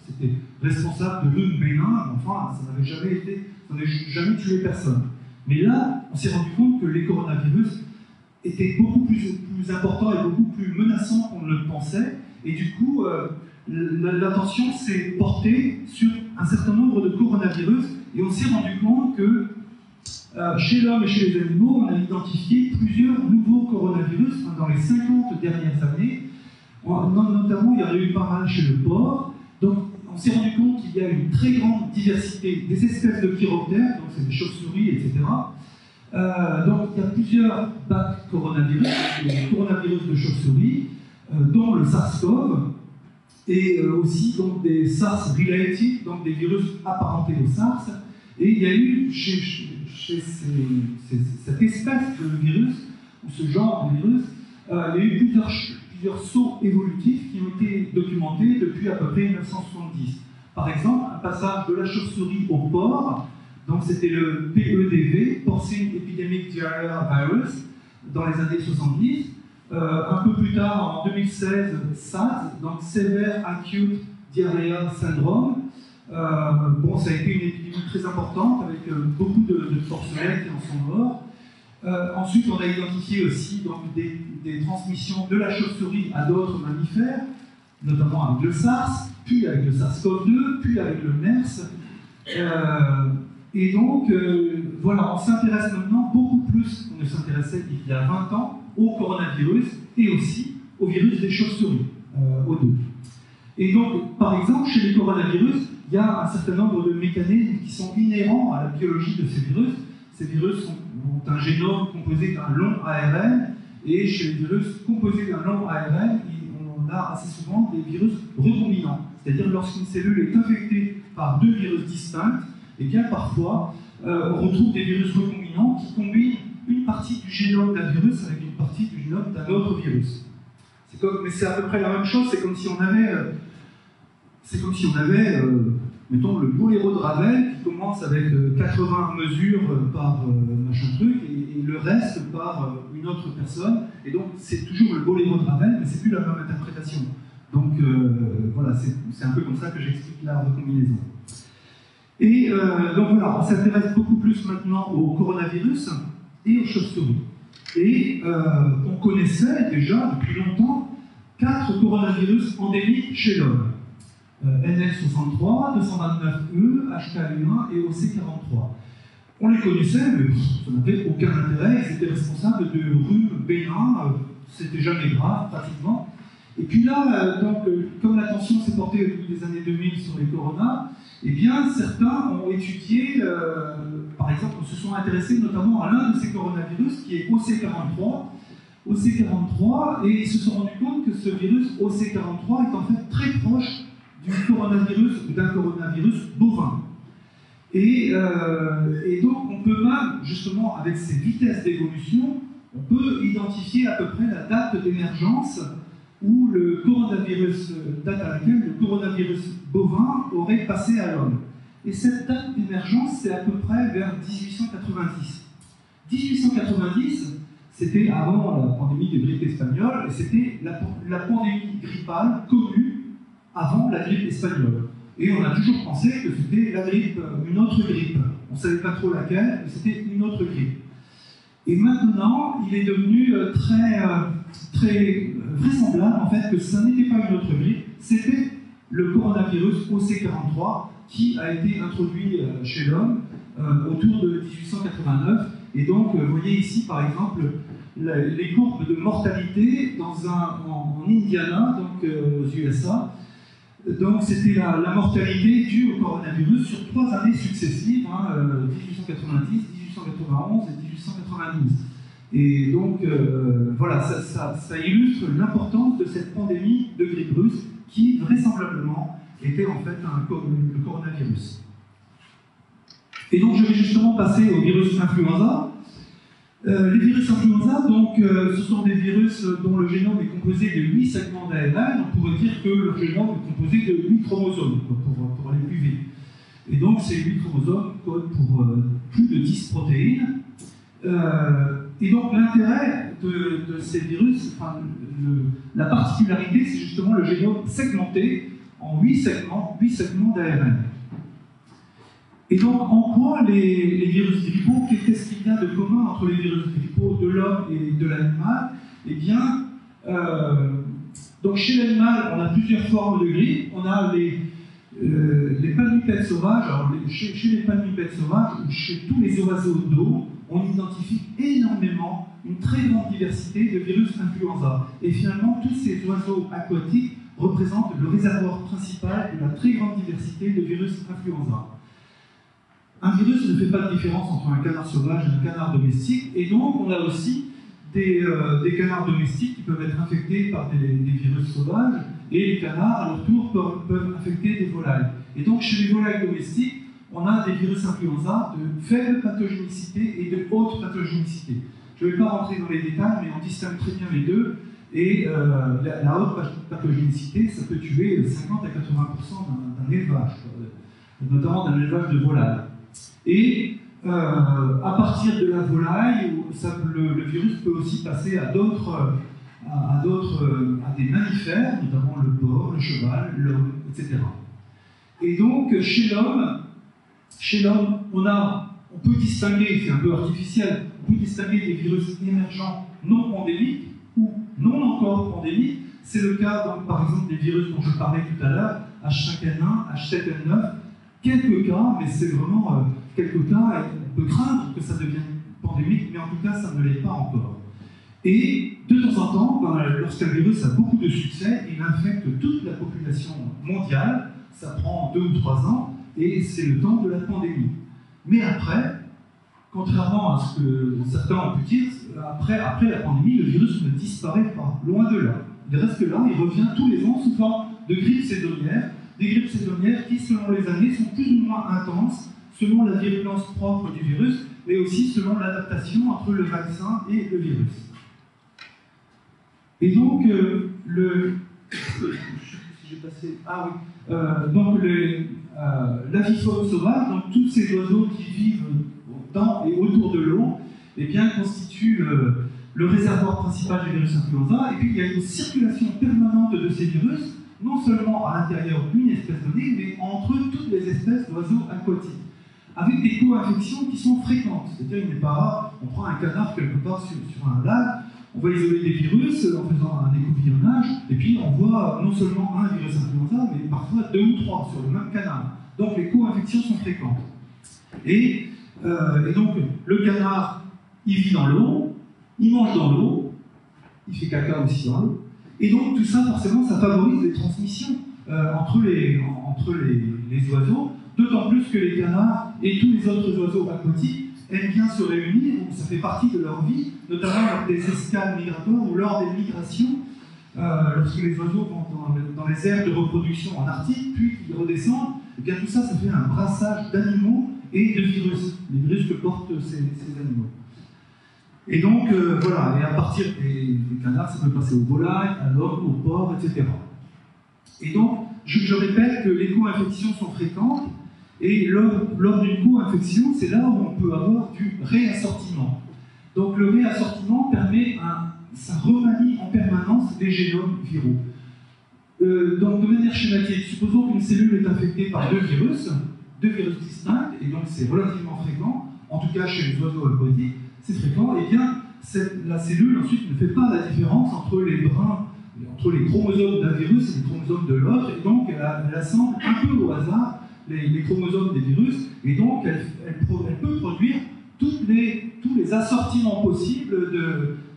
c'était responsable de l'une bénin, enfin, ça n'avait jamais tué personne. Mais là, on s'est rendu compte que les coronavirus étaient beaucoup plus importants et beaucoup plus menaçants qu'on ne le pensait. Et du coup, l'attention s'est portée sur un certain nombre de coronavirus. Et on s'est rendu compte que chez l'homme et chez les animaux, on a identifié plusieurs nouveaux coronavirus dans les 50 dernières années. Notamment, il y en a eu pas mal chez le porc. Donc, on s'est rendu compte qu'il y a une très grande diversité des espèces de chiroptères, donc c'est des chauves-souris, etc. Donc il y a plusieurs bacs coronavirus, les coronavirus de chauves-souris, dont le SARS-CoV, et aussi donc des SARS-related, donc des virus apparentés au SARS, Et il y a eu chez cette espèce de virus, ou ce genre de virus, il y a eu plusieurs sauts évolutifs qui ont été documentés depuis à peu près 1970. Par exemple, un passage de la chauve-souris au porc, donc c'était le PEDV, Porcine Epidemic Diarrhea Virus, dans les années 70. Un peu plus tard, en 2016, SADS, donc Severe Acute Diarrhea Syndrome. Bon, ça a été une épidémie très importante avec beaucoup de porcelets qui en sont morts. Ensuite, on a identifié aussi donc, des transmissions de la chauve-souris à d'autres mammifères, notamment avec le SARS, puis avec le SARS-CoV-2, puis avec le MERS. Et donc, voilà, on s'intéresse maintenant beaucoup plus qu'on ne s'intéressait il y a 20 ans au coronavirus et aussi au virus des chauves-souris, aux deux. Et donc, par exemple, chez les coronavirus, il y a un certain nombre de mécanismes qui sont inhérents à la biologie de ces virus. Ces virus ont un génome composé d'un long ARN, et chez les virus composés d'un long ARN, on a assez souvent des virus recombinants. C'est-à-dire lorsqu'une cellule est infectée par deux virus distincts, et bien parfois, on retrouve des virus recombinants qui combinent une partie du génome d'un virus avec une partie du génome d'un autre virus. Mais c'est à peu près la même chose, c'est comme si on avait, mettons, le boléro de Ravel qui commence avec 80 mesures par machin truc, et le reste par une autre personne, et donc c'est toujours le boléro de Ravel, mais c'est plus la même interprétation. Donc voilà, c'est un peu comme ça que j'explique la recombinaison. Et donc voilà, on s'intéresse beaucoup plus maintenant au coronavirus et aux chauves-souris. Et on connaissait déjà depuis longtemps 4 coronavirus endémiques chez l'homme. NL63, 229E, HKU1 et OC43. On les connaissait, mais ça n'avait aucun intérêt, ils étaient responsables de rhume bénin, c'était jamais grave pratiquement. Et puis là, donc, comme l'attention s'est portée au début des années 2000 sur les coronas, eh bien certains ont étudié, par exemple, se sont intéressés notamment à l'un de ces coronavirus qui est OC43, et ils se sont rendus compte que ce virus OC43 est en fait très proche d'un coronavirus bovin. Et donc on peut même, justement, avec ces vitesses d'évolution, on peut identifier à peu près la date d'émergence où le coronavirus, date à laquelle le coronavirus bovin aurait passé à l'homme. Et cette date d'émergence, c'est à peu près vers 1890. 1890, c'était avant la pandémie de grippe espagnole, et c'était la pandémie grippale connue avant la grippe espagnole. Et on a toujours pensé que c'était la grippe, une autre grippe. On ne savait pas trop laquelle, mais c'était une autre grippe. Et maintenant, il est devenu très vraisemblable en fait que ce n'était pas une autre grippe, c'était le coronavirus OC43 qui a été introduit chez l'homme autour de 1889. Et donc, vous voyez ici, par exemple, les courbes de mortalité en Indiana, donc aux USA. Donc, c'était la mortalité due au coronavirus sur 3 années successives, 1890, 1891 et 1892. Et donc, voilà, ça illustre l'importance de cette pandémie de grippe russe qui, vraisemblablement, était en fait le coronavirus. Et donc, je vais justement passer au virus influenza. Les virus influenza, donc, ce sont des virus dont le génome est composé de 8 segments d'ARN. On pourrait dire que le génome est composé de 8 chromosomes, pour aller plus vite. Et donc, ces 8 chromosomes codent pour plus de 10 protéines. Et donc, l'intérêt de ces virus, enfin, la particularité, c'est justement le génome segmenté en 8 segments d'ARN. Et donc, en quoi les virus grippaux, qu'est-ce qu'il y a de commun entre les virus grippaux de l'homme et de l'animal? Eh bien, donc chez l'animal, on a plusieurs formes de grippe. On a les palmipèdes sauvages. Alors, chez les palmipèdes sauvages, ou chez tous les oiseaux d'eau, on identifie énormément une très grande diversité de virus influenza. Et finalement, tous ces oiseaux aquatiques représentent le réservoir principal de la très grande diversité de virus influenza. Un virus ne fait pas de différence entre un canard sauvage et un canard domestique, et donc on a aussi des canards domestiques qui peuvent être infectés par des virus sauvages, et les canards, à leur tour, peuvent infecter des volailles. Et donc chez les volailles domestiques, on a des virus influenza de faible pathogénicité et de haute pathogénicité. Je ne vais pas rentrer dans les détails, mais on distingue très bien les deux. Et la haute pathogénicité, ça peut tuer 50 à 80% d'un élevage, notamment d'un élevage de volailles. Et à partir de la volaille, le virus peut aussi passer à des mammifères, notamment le porc, le cheval, l'homme, etc. Et donc, chez l'homme, on peut distinguer, c'est un peu artificiel, on peut distinguer des virus émergents non pandémiques ou non encore pandémiques. C'est le cas, donc, par exemple, des virus dont je parlais tout à l'heure, H5N1, H7N9, quelques cas, mais c'est vraiment quelques cas, on peut craindre que ça devienne pandémique, mais en tout cas, ça ne l'est pas encore. Et de temps en temps, lorsqu'un virus a beaucoup de succès, il infecte toute la population mondiale, ça prend 2 ou 3 ans, et c'est le temps de la pandémie. Mais après, contrairement à ce que certains ont pu dire, après la pandémie, le virus ne disparaît pas, loin de là. Il reste là, il revient tous les ans sous forme de grippe saisonnière, des grippes saisonnières qui, selon les années, sont plus ou moins intenses, selon la virulence propre du virus, mais aussi selon l'adaptation entre le vaccin et le virus. Et donc, l'avifaune sauvage, donc tous ces oiseaux qui vivent dans et autour de l'eau, eh bien, constituent le réservoir principal du virus influenza. Et puis, il y a une circulation permanente de ces virus, non seulement à l'intérieur d'une espèce donnée, mais entre toutes les espèces d'oiseaux aquatiques, avec des co-infections qui sont fréquentes. C'est-à-dire, il n'est pas rare, on prend un canard quelque part sur un lac, on va isoler des virus en faisant un écouvillonnage, et puis on voit non seulement un virus influenza, mais parfois 2 ou 3 sur le même canard. Donc les co-infections sont fréquentes. Et donc le canard, il vit dans l'eau, il mange dans l'eau, il fait caca aussi dans l'eau, et donc tout ça, forcément, ça favorise les transmissions entre les oiseaux, d'autant plus que les canards et tous les autres oiseaux aquatiques aiment bien se réunir, donc ça fait partie de leur vie, notamment lors des escales migratoires ou lors des migrations, lorsque les oiseaux vont dans les aires de reproduction en Arctique, puis qu'ils redescendent, et bien tout ça, ça fait un brassage d'animaux et de virus, les virus que portent ces animaux. Et donc, voilà, et à partir des canards, ça peut passer aux volailles, à l'homme, au porc, etc. Et donc, je répète que les co-infections sont fréquentes, et lors d'une co-infection, c'est là où on peut avoir du réassortiment. Donc le réassortiment permet, ça remanie en permanence les génomes viraux. Donc de manière schématique, supposons qu'une cellule est infectée par deux virus distincts, et donc c'est relativement fréquent, en tout cas chez les oiseaux aquatiques, c'est fréquent, et bien la cellule ensuite ne fait pas la différence entre les chromosomes d'un virus et les chromosomes de l'autre, et donc elle assemble un peu au hasard les chromosomes des virus, et donc elle peut produire tous les assortiments possibles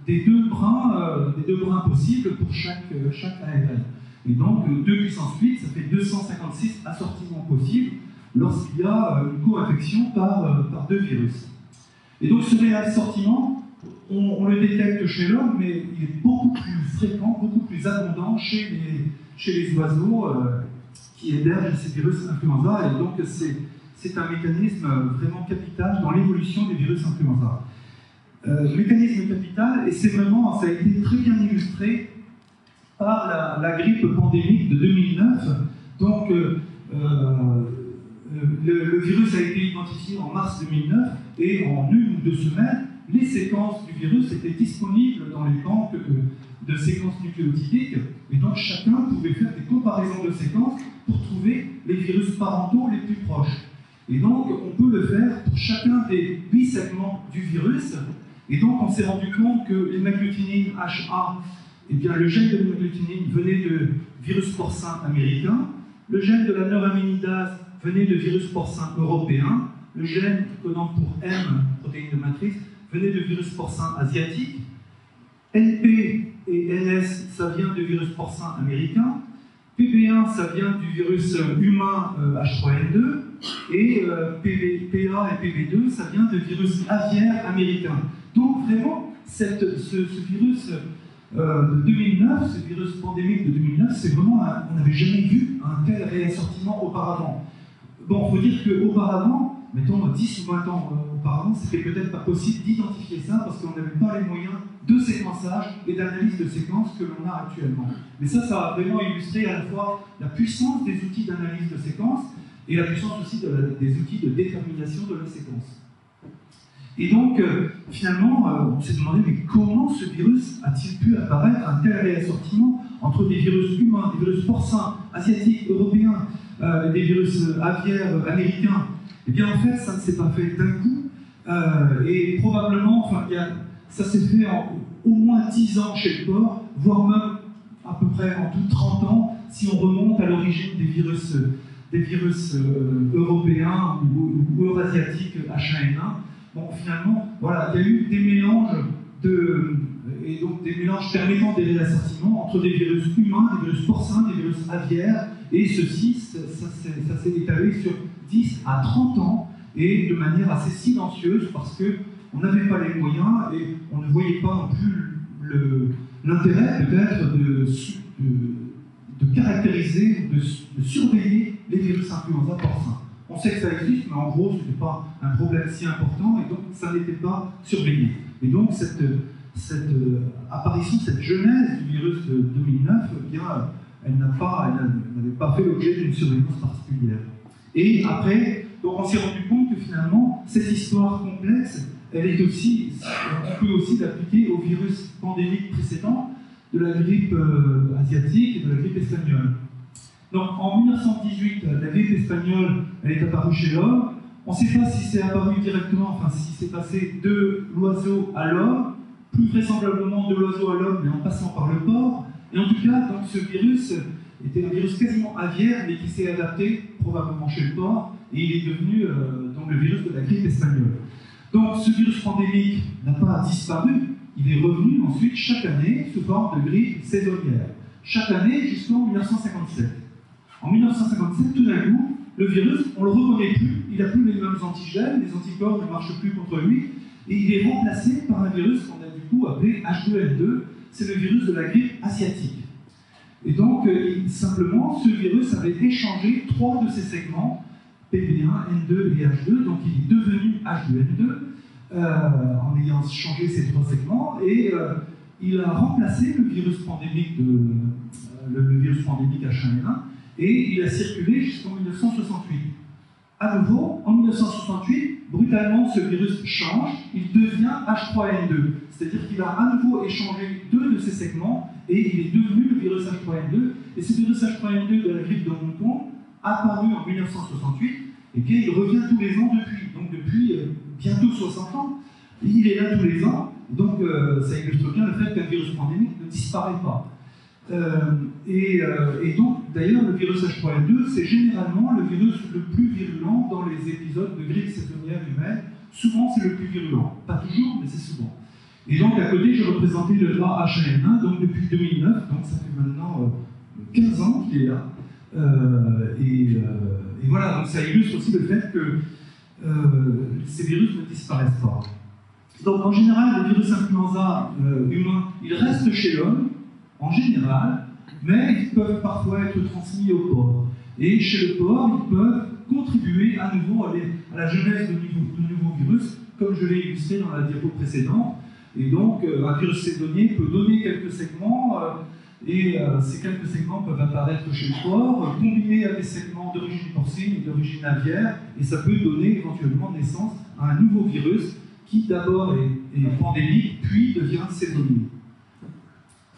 des deux brins possibles pour chaque ARN. Et donc 2 puissance 8, ça fait 256 assortiments possibles lorsqu'il y a une co-infection par deux virus. Et donc ce réassortiment, on le détecte chez l'homme, mais il est beaucoup plus fréquent, beaucoup plus abondant chez les oiseaux qui hébergent ces virus influenza, et donc c'est un mécanisme vraiment capital dans l'évolution des virus influenza. Mécanisme capital, et c'est vraiment, ça a été très bien illustré par la grippe pandémique de 2009. Donc le virus a été identifié en mars 2009, et en 1 ou 2 semaines, les séquences du virus étaient disponibles dans les banques de séquences nucléotidiques, et donc chacun pouvait faire des comparaisons de séquences pour trouver les virus parentaux les plus proches. Et donc on peut le faire pour chacun des 8 segments du virus, et donc on s'est rendu compte que l'hémagglutinine HA, eh bien, le gène de l'hémagglutinine venait de virus porcin américain, le gène de la neuraminidase venait de virus porcin européen, le gène codant pour M, protéine de matrice, venait de virus porcin asiatique, NP et NS, ça vient de virus porcin américain, PB1, ça vient du virus humain H3N2, et PA et PB2, ça vient de virus aviaire américain. Donc vraiment, ce virus de 2009, ce virus pandémique de 2009, c'est vraiment, on n'avait jamais vu un tel réassortiment auparavant. bon, il faut dire qu'auparavant, mettons 10 ou 20 ans auparavant, c'était peut-être pas possible d'identifier ça parce qu'on n'avait pas les moyens de séquençage et d'analyse de séquences que l'on a actuellement. Mais ça a vraiment illustré à la fois la puissance des outils d'analyse de séquences et la puissance aussi des outils de détermination de la séquence. Et donc, finalement, on s'est demandé, mais comment ce virus a-t-il pu apparaître, un tel réassortiment entre des virus humains, des virus porcins, asiatiques, européens, des virus aviaires, américains? Eh bien, en fait, ça ne s'est pas fait d'un coup, et probablement, enfin, ça s'est fait en au moins 10 ans chez le porc, voire même à peu près en tout 30 ans, si on remonte à l'origine des virus européens ou eurasiatiques H1N1. Bon, finalement, voilà, il y a eu des mélanges et donc des mélanges permettant des réassortiments entre des virus humains, des virus porcins, des virus aviaires, et ceci, ça s'est étalé sur 10 à 30 ans, et de manière assez silencieuse, parce qu'on n'avait pas les moyens, et on ne voyait pas non plus l'intérêt peut-être de caractériser, de surveiller les virus influenza porcins. On sait que ça existe, mais en gros, ce n'était pas un problème si important, et donc ça n'était pas surveillé. Et donc cette apparition, cette genèse du virus de 2009, eh bien, elle n'avait pas fait l'objet d'une surveillance particulière. Et après, donc on s'est rendu compte que finalement, cette histoire complexe, on peut aussi l'appliquer au virus pandémique précédent, de la grippe asiatique et de la grippe espagnole. Donc en 1918, la grippe espagnole, elle est apparue chez l'homme. On ne sait pas si c'est apparu directement, enfin si c'est passé de l'oiseau à l'homme, plus vraisemblablement de l'oiseau à l'homme, mais en passant par le porc. Et en tout cas, donc, ce virus était un virus quasiment aviaire, mais qui s'est adapté probablement chez le porc, et il est devenu donc, le virus de la grippe espagnole. Donc ce virus pandémique n'a pas disparu, il est revenu ensuite chaque année sous forme de grippe saisonnière. Chaque année jusqu'en 1957. En 1957, tout d'un coup, le virus, on ne le reconnaît plus, il n'a plus les mêmes antigènes, les anticorps ne marchent plus contre lui, et il est remplacé par un virus qu'on a du coup appelé H2N2, c'est le virus de la grippe asiatique. Et donc, simplement, ce virus avait échangé 3 de ses segments, PB1, N2 et H2, donc il est devenu H2N2, en ayant changé ces 3 segments, et il a remplacé le virus pandémique H1N1, et il a circulé jusqu'en 1968. À nouveau, en 1968, brutalement, ce virus change, il devient H3N2. C'est-à-dire qu'il a à nouveau échangé 2 de ses segments, et il est devenu le virus H3N2. Et ce virus H3N2 de la grippe de Hong Kong, apparu en 1968, et bien il revient tous les ans depuis. Donc depuis bientôt 60 ans, il est là tous les ans. Donc ça illustre bien le fait qu'un virus pandémique ne disparaît pas. Et donc, d'ailleurs, le virus H3N2, c'est généralement le virus le plus virulent dans les épisodes de grippe saisonnière humaine. Souvent, c'est le plus virulent. Pas toujours, mais c'est souvent. Et donc, à côté, j'ai représenté le rat H1N1, donc depuis 2009, donc ça fait maintenant 15 ans qu'il est là. Et voilà, donc ça illustre aussi le fait que ces virus ne disparaissent pas. Donc, en général, les virus influenza humains, ils restent chez l'homme, en général, mais ils peuvent parfois être transmis au porc. Et chez le porc, ils peuvent contribuer à nouveau à la genèse de nouveaux virus, comme je l'ai illustré dans la diapo précédente. Et donc, un virus saisonnier peut donner quelques segments, et ces quelques segments peuvent apparaître chez le porc, combinés à des segments d'origine porcine et d'origine aviaire, et ça peut donner éventuellement naissance à un nouveau virus qui d'abord est pandémique, puis devient saisonnier.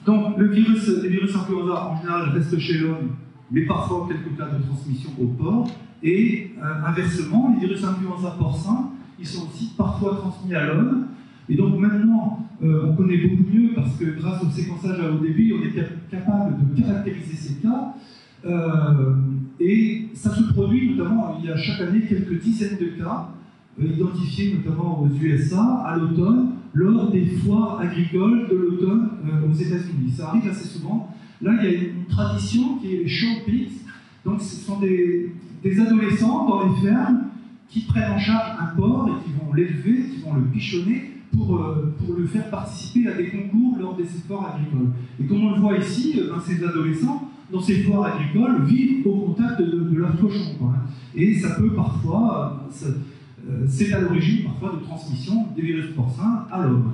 Donc, les virus influenza, en général, restent chez l'homme, mais parfois quelques cas de transmission au porc. Et inversement, les virus influenza porcins, ils sont aussi parfois transmis à l'homme. Et donc maintenant, on connaît beaucoup mieux, parce que grâce au séquençage à haut débit, on est capable de caractériser ces cas. Et ça se produit notamment, il y a chaque année quelques dizaines de cas, identifiés notamment aux USA, à l'automne, lors des foires agricoles de l'automne aux États-Unis. Ça arrive assez souvent. Là, il y a une tradition qui est les show pigs. Donc, ce sont des adolescents dans les fermes qui prennent en charge un porc et qui vont l'élever, qui vont le bichonner pour le faire participer à des concours lors des efforts agricoles. Et comme on le voit ici, ces adolescents dans ces foires agricoles, vivent au contact de leurs cochons, quoi. Et ça peut parfois, c'est à l'origine parfois de transmission des virus porcins à l'homme.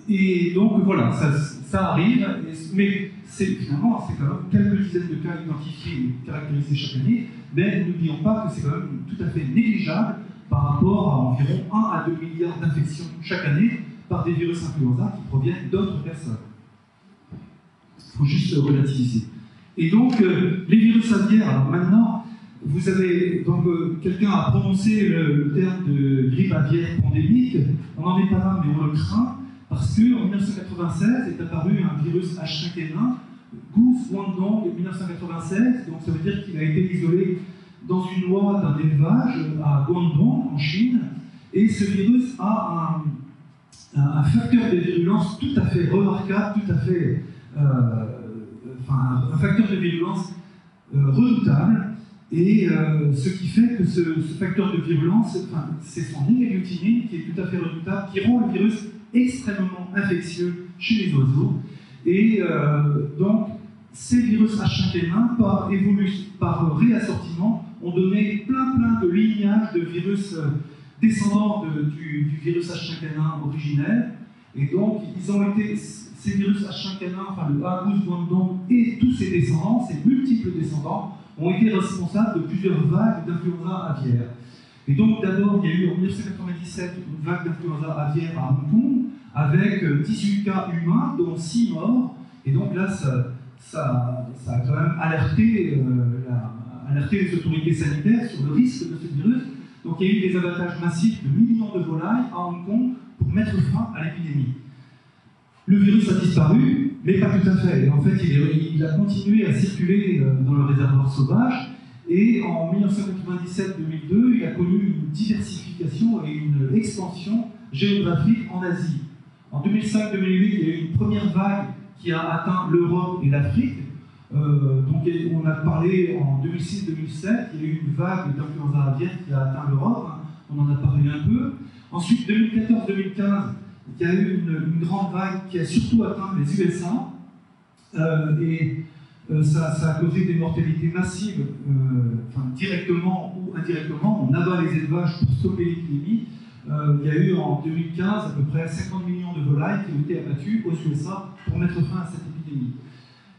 Et donc voilà, ça arrive, mais finalement c'est quand même quelques dizaines de cas identifiés et caractérisés chaque année, mais n'oublions pas que c'est quand même tout à fait négligeable par rapport à environ 1 à 2 milliards d'infections chaque année par des virus influenza qui proviennent d'autres personnes. Il faut juste relativiser. Et donc, les virus aviaires, alors maintenant, vous avez, donc quelqu'un a prononcé le terme de grippe aviaire pandémique, on n'en est pas là, mais on le craint, parce qu'en 1996 est apparu un virus H5N1, Goose Guangdong 1996, donc ça veut dire qu'il a été isolé dans une oie d'un élevage à Guangdong, en Chine, et ce virus a un facteur de virulence tout à fait remarquable, tout à fait, un facteur de virulence redoutable, et ce qui fait que ce facteur de virulence, c'est son hémagglutinin qui est tout à fait redoutable, qui rend le virus extrêmement infectieux chez les oiseaux. Et donc, ces virus H5N1, par réassortiment, ont donné plein de lignages de virus descendants du virus H5N1 originel. Et donc, ces virus H5N1, enfin le Goose Guangdong et tous ses descendants, ces multiples descendants, ont été responsables de plusieurs vagues d'influenza aviaire. Et donc, d'abord, il y a eu en 1997 une vague d'influenza aviaire à Hong Kong, avec 18 cas humains, dont 6 morts. Et donc là, ça a quand même alerté les autorités sanitaires sur le risque de ce virus. Donc il y a eu des abattages massifs de millions de volailles à Hong Kong pour mettre fin à l'épidémie. Le virus a disparu, mais pas tout à fait. En fait, il a continué à circuler dans le réservoir sauvage, et en 1997-2002, il a connu une diversification et une expansion géographique en Asie. En 2005-2008, il y a eu une première vague qui a atteint l'Europe et l'Afrique. Donc on a parlé en 2006-2007, il y a eu une vague d'influenza aviaire qui a atteint l'Europe, on en a parlé un peu. Ensuite, 2014-2015, il y a eu une grande vague qui a surtout atteint les USA, et ça a causé des mortalités massives, directement ou indirectement. On abat les élevages pour stopper l'épidémie. Il y a eu en 2015 à peu près 50 millions de volailles qui ont été abattues aux USA pour mettre fin à cette épidémie.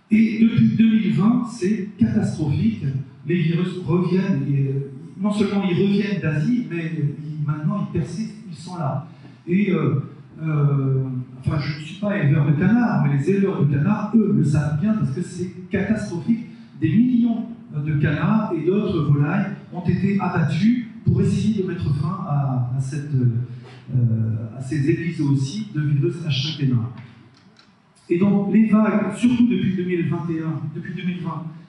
Et depuis 2020, c'est catastrophique. Les virus reviennent, et non seulement ils reviennent d'Asie, mais maintenant ils persistent, ils sont là. Et je ne suis pas éleveur de canards, mais les éleveurs de canards, eux, le savent bien parce que c'est catastrophique. Des millions de canards et d'autres volailles ont été abattus pour essayer de mettre fin à ces épisodes aussi de virus H5N1. Et donc les vagues, surtout depuis 2020,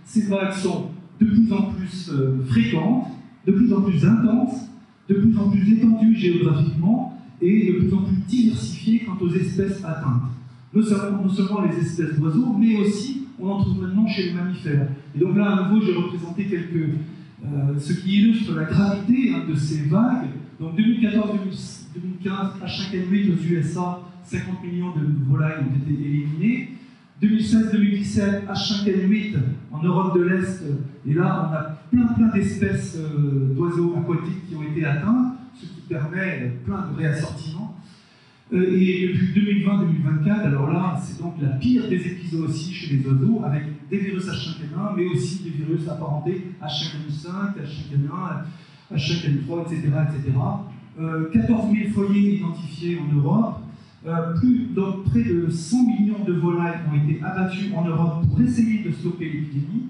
ces vagues sont de plus en plus fréquentes, de plus en plus intenses, de plus en plus étendues géographiquement et de plus en plus diversifiées quant aux espèces atteintes. Non seulement les espèces d'oiseaux, mais aussi on en trouve maintenant chez les mammifères. Et donc là, à nouveau, j'ai représenté ce qui illustre la gravité de ces vagues. Donc 2014-2015, H5N8 aux USA, 50 millions de volailles ont été éliminées. 2016-2017, H5N8 en Europe de l'Est, et là on a plein d'espèces d'oiseaux aquatiques qui ont été atteintes, ce qui permet plein de réassortiments. Et depuis 2020-2024, alors là, c'est donc la pire des épisodes aussi chez les oiseaux, avec des virus H5N1, mais aussi des virus apparentés H5N5, H5N1, H5N3, etc. 14 000 foyers identifiés en Europe, donc près de 100 millions de volailles ont été abattues en Europe pour essayer de stopper l'épidémie.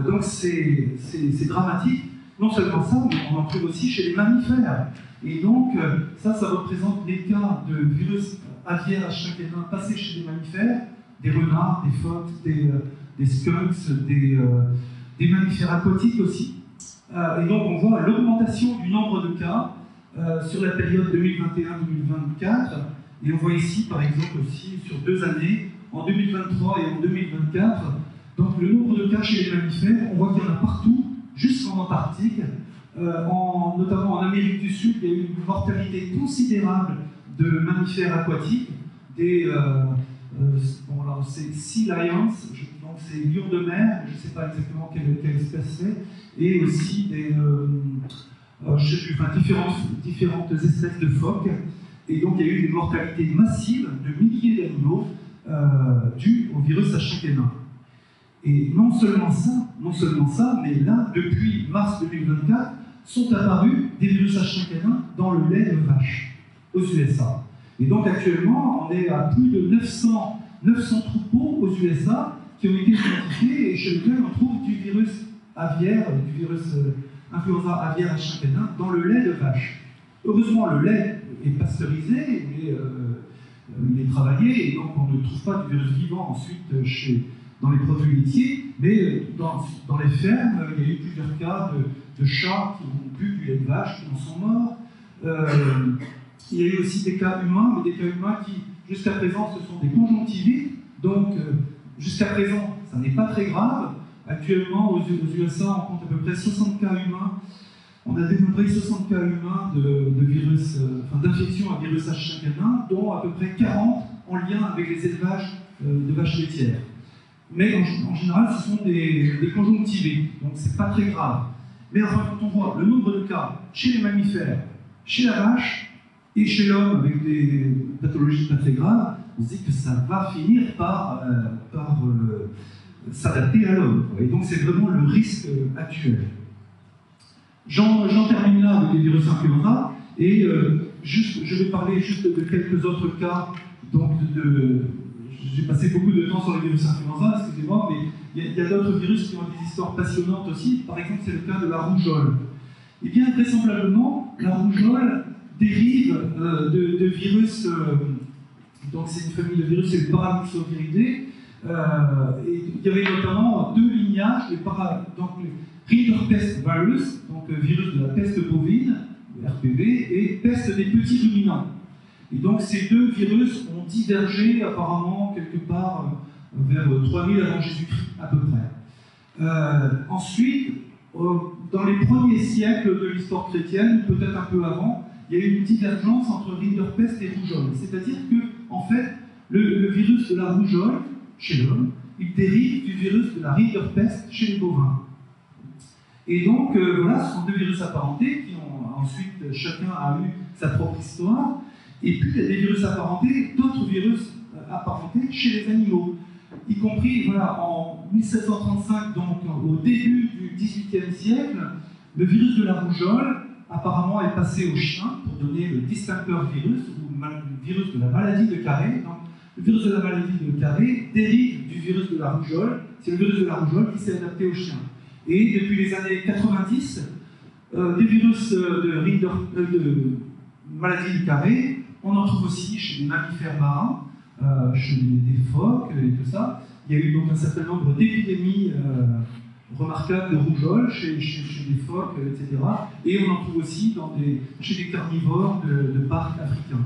Donc c'est dramatique. Non seulement ça, mais on en trouve aussi chez les mammifères. Et donc, ça représente les cas de virus aviaire H5N1 passés chez les mammifères, des renards, des phoques, des skunks, des mammifères aquatiques aussi. Et donc, on voit l'augmentation du nombre de cas sur la période 2021-2024. Et on voit ici, par exemple, aussi sur 2 années, en 2023 et en 2024, donc le nombre de cas chez les mammifères, on voit qu'il y en a partout, jusqu'en Antarctique. Notamment en Amérique du Sud, il y a eu une mortalité considérable de mammifères aquatiques, des Bon, alors c'est Sea Lions, donc c'est lion de mer, je ne sais pas exactement quelle espèce c'est, et aussi des je sais plus, enfin, différentes espèces de phoques. Et donc il y a eu des mortalités massives de milliers d'animaux dues au virus H5N1. Et non seulement ça, mais là, depuis mars 2024, sont apparus des virus H5N1 dans le lait de vache aux USA. Et donc actuellement, on est à plus de 900 troupeaux aux USA qui ont été identifiés et chez lesquels on trouve du virus aviaire, du virus influenza aviaire H5N1 dans le lait de vache. Heureusement, le lait est pasteurisé, il est travaillé, et donc on ne trouve pas du virus vivant ensuite dans les produits laitiers, mais dans les fermes, il y a eu plusieurs cas de chats qui ont bu du lait de vache, qui en sont morts. Il y a eu aussi des cas humains, mais des cas humains qui, jusqu'à présent, ce sont des conjonctivites. Donc, jusqu'à présent, ça n'est pas très grave. Actuellement, aux USA, on compte à peu près 60 cas humains. On a dénombré 60 cas humains de virus, d'infection à virus H5N1, dont à peu près 40 en lien avec les élevages de vaches laitières. Mais en général, ce sont des conjonctivites, donc c'est pas très grave. Mais enfin, quand on voit le nombre de cas chez les mammifères, chez la vache et chez l'homme avec des pathologies pas très graves, on se dit que ça va finir par s'adapter à l'homme. Et donc c'est vraiment le risque actuel. J'en termine là avec les virus influenza, et je vais parler juste de quelques autres cas. Donc j'ai passé beaucoup de temps sur les virus influenza, excusez-moi, mais il y a d'autres virus qui ont des histoires passionnantes aussi. Par exemple, c'est le cas de la rougeole. Et bien, vraisemblablement, la rougeole dérive de virus, donc c'est une famille de virus, c'est le Paramuxoviridae, et il y avait notamment deux lignages, donc le Rinderpest virus, donc virus de la peste bovine, le RPV, et peste des petits ruminants. Et donc ces deux virus ont divergé apparemment quelque part vers 3000 avant Jésus-Christ à peu près. Ensuite, dans les premiers siècles de l'histoire chrétienne, peut-être un peu avant, il y a eu une divergence entre Rinderpest et rougeole. C'est-à-dire que, en fait, le virus de la rougeole, chez l'homme, il dérive du virus de la Rinderpest chez les bovins. Et donc, voilà, ce sont deux virus apparentés qui ont ensuite, chacun a eu sa propre histoire. Et puis, il y a des virus apparentés, d'autres virus apparentés chez les animaux. Y compris, voilà, en 1735, donc au début du XVIIIe siècle, le virus de la rougeole, apparemment, est passé aux chiens pour donner le distincteur virus, ou le virus de la maladie de Carré. Donc, le virus de la maladie de Carré dérive du virus de la rougeole. C'est le virus de la rougeole qui s'est adapté aux chiens. Et depuis les années 90, des virus de maladie de Carré, on en trouve aussi chez les mammifères marins, chez des phoques et tout ça. Il y a eu donc un certain nombre d'épidémies remarquables de rougeole chez des phoques, etc. Et on en trouve aussi chez des carnivores de parcs africains.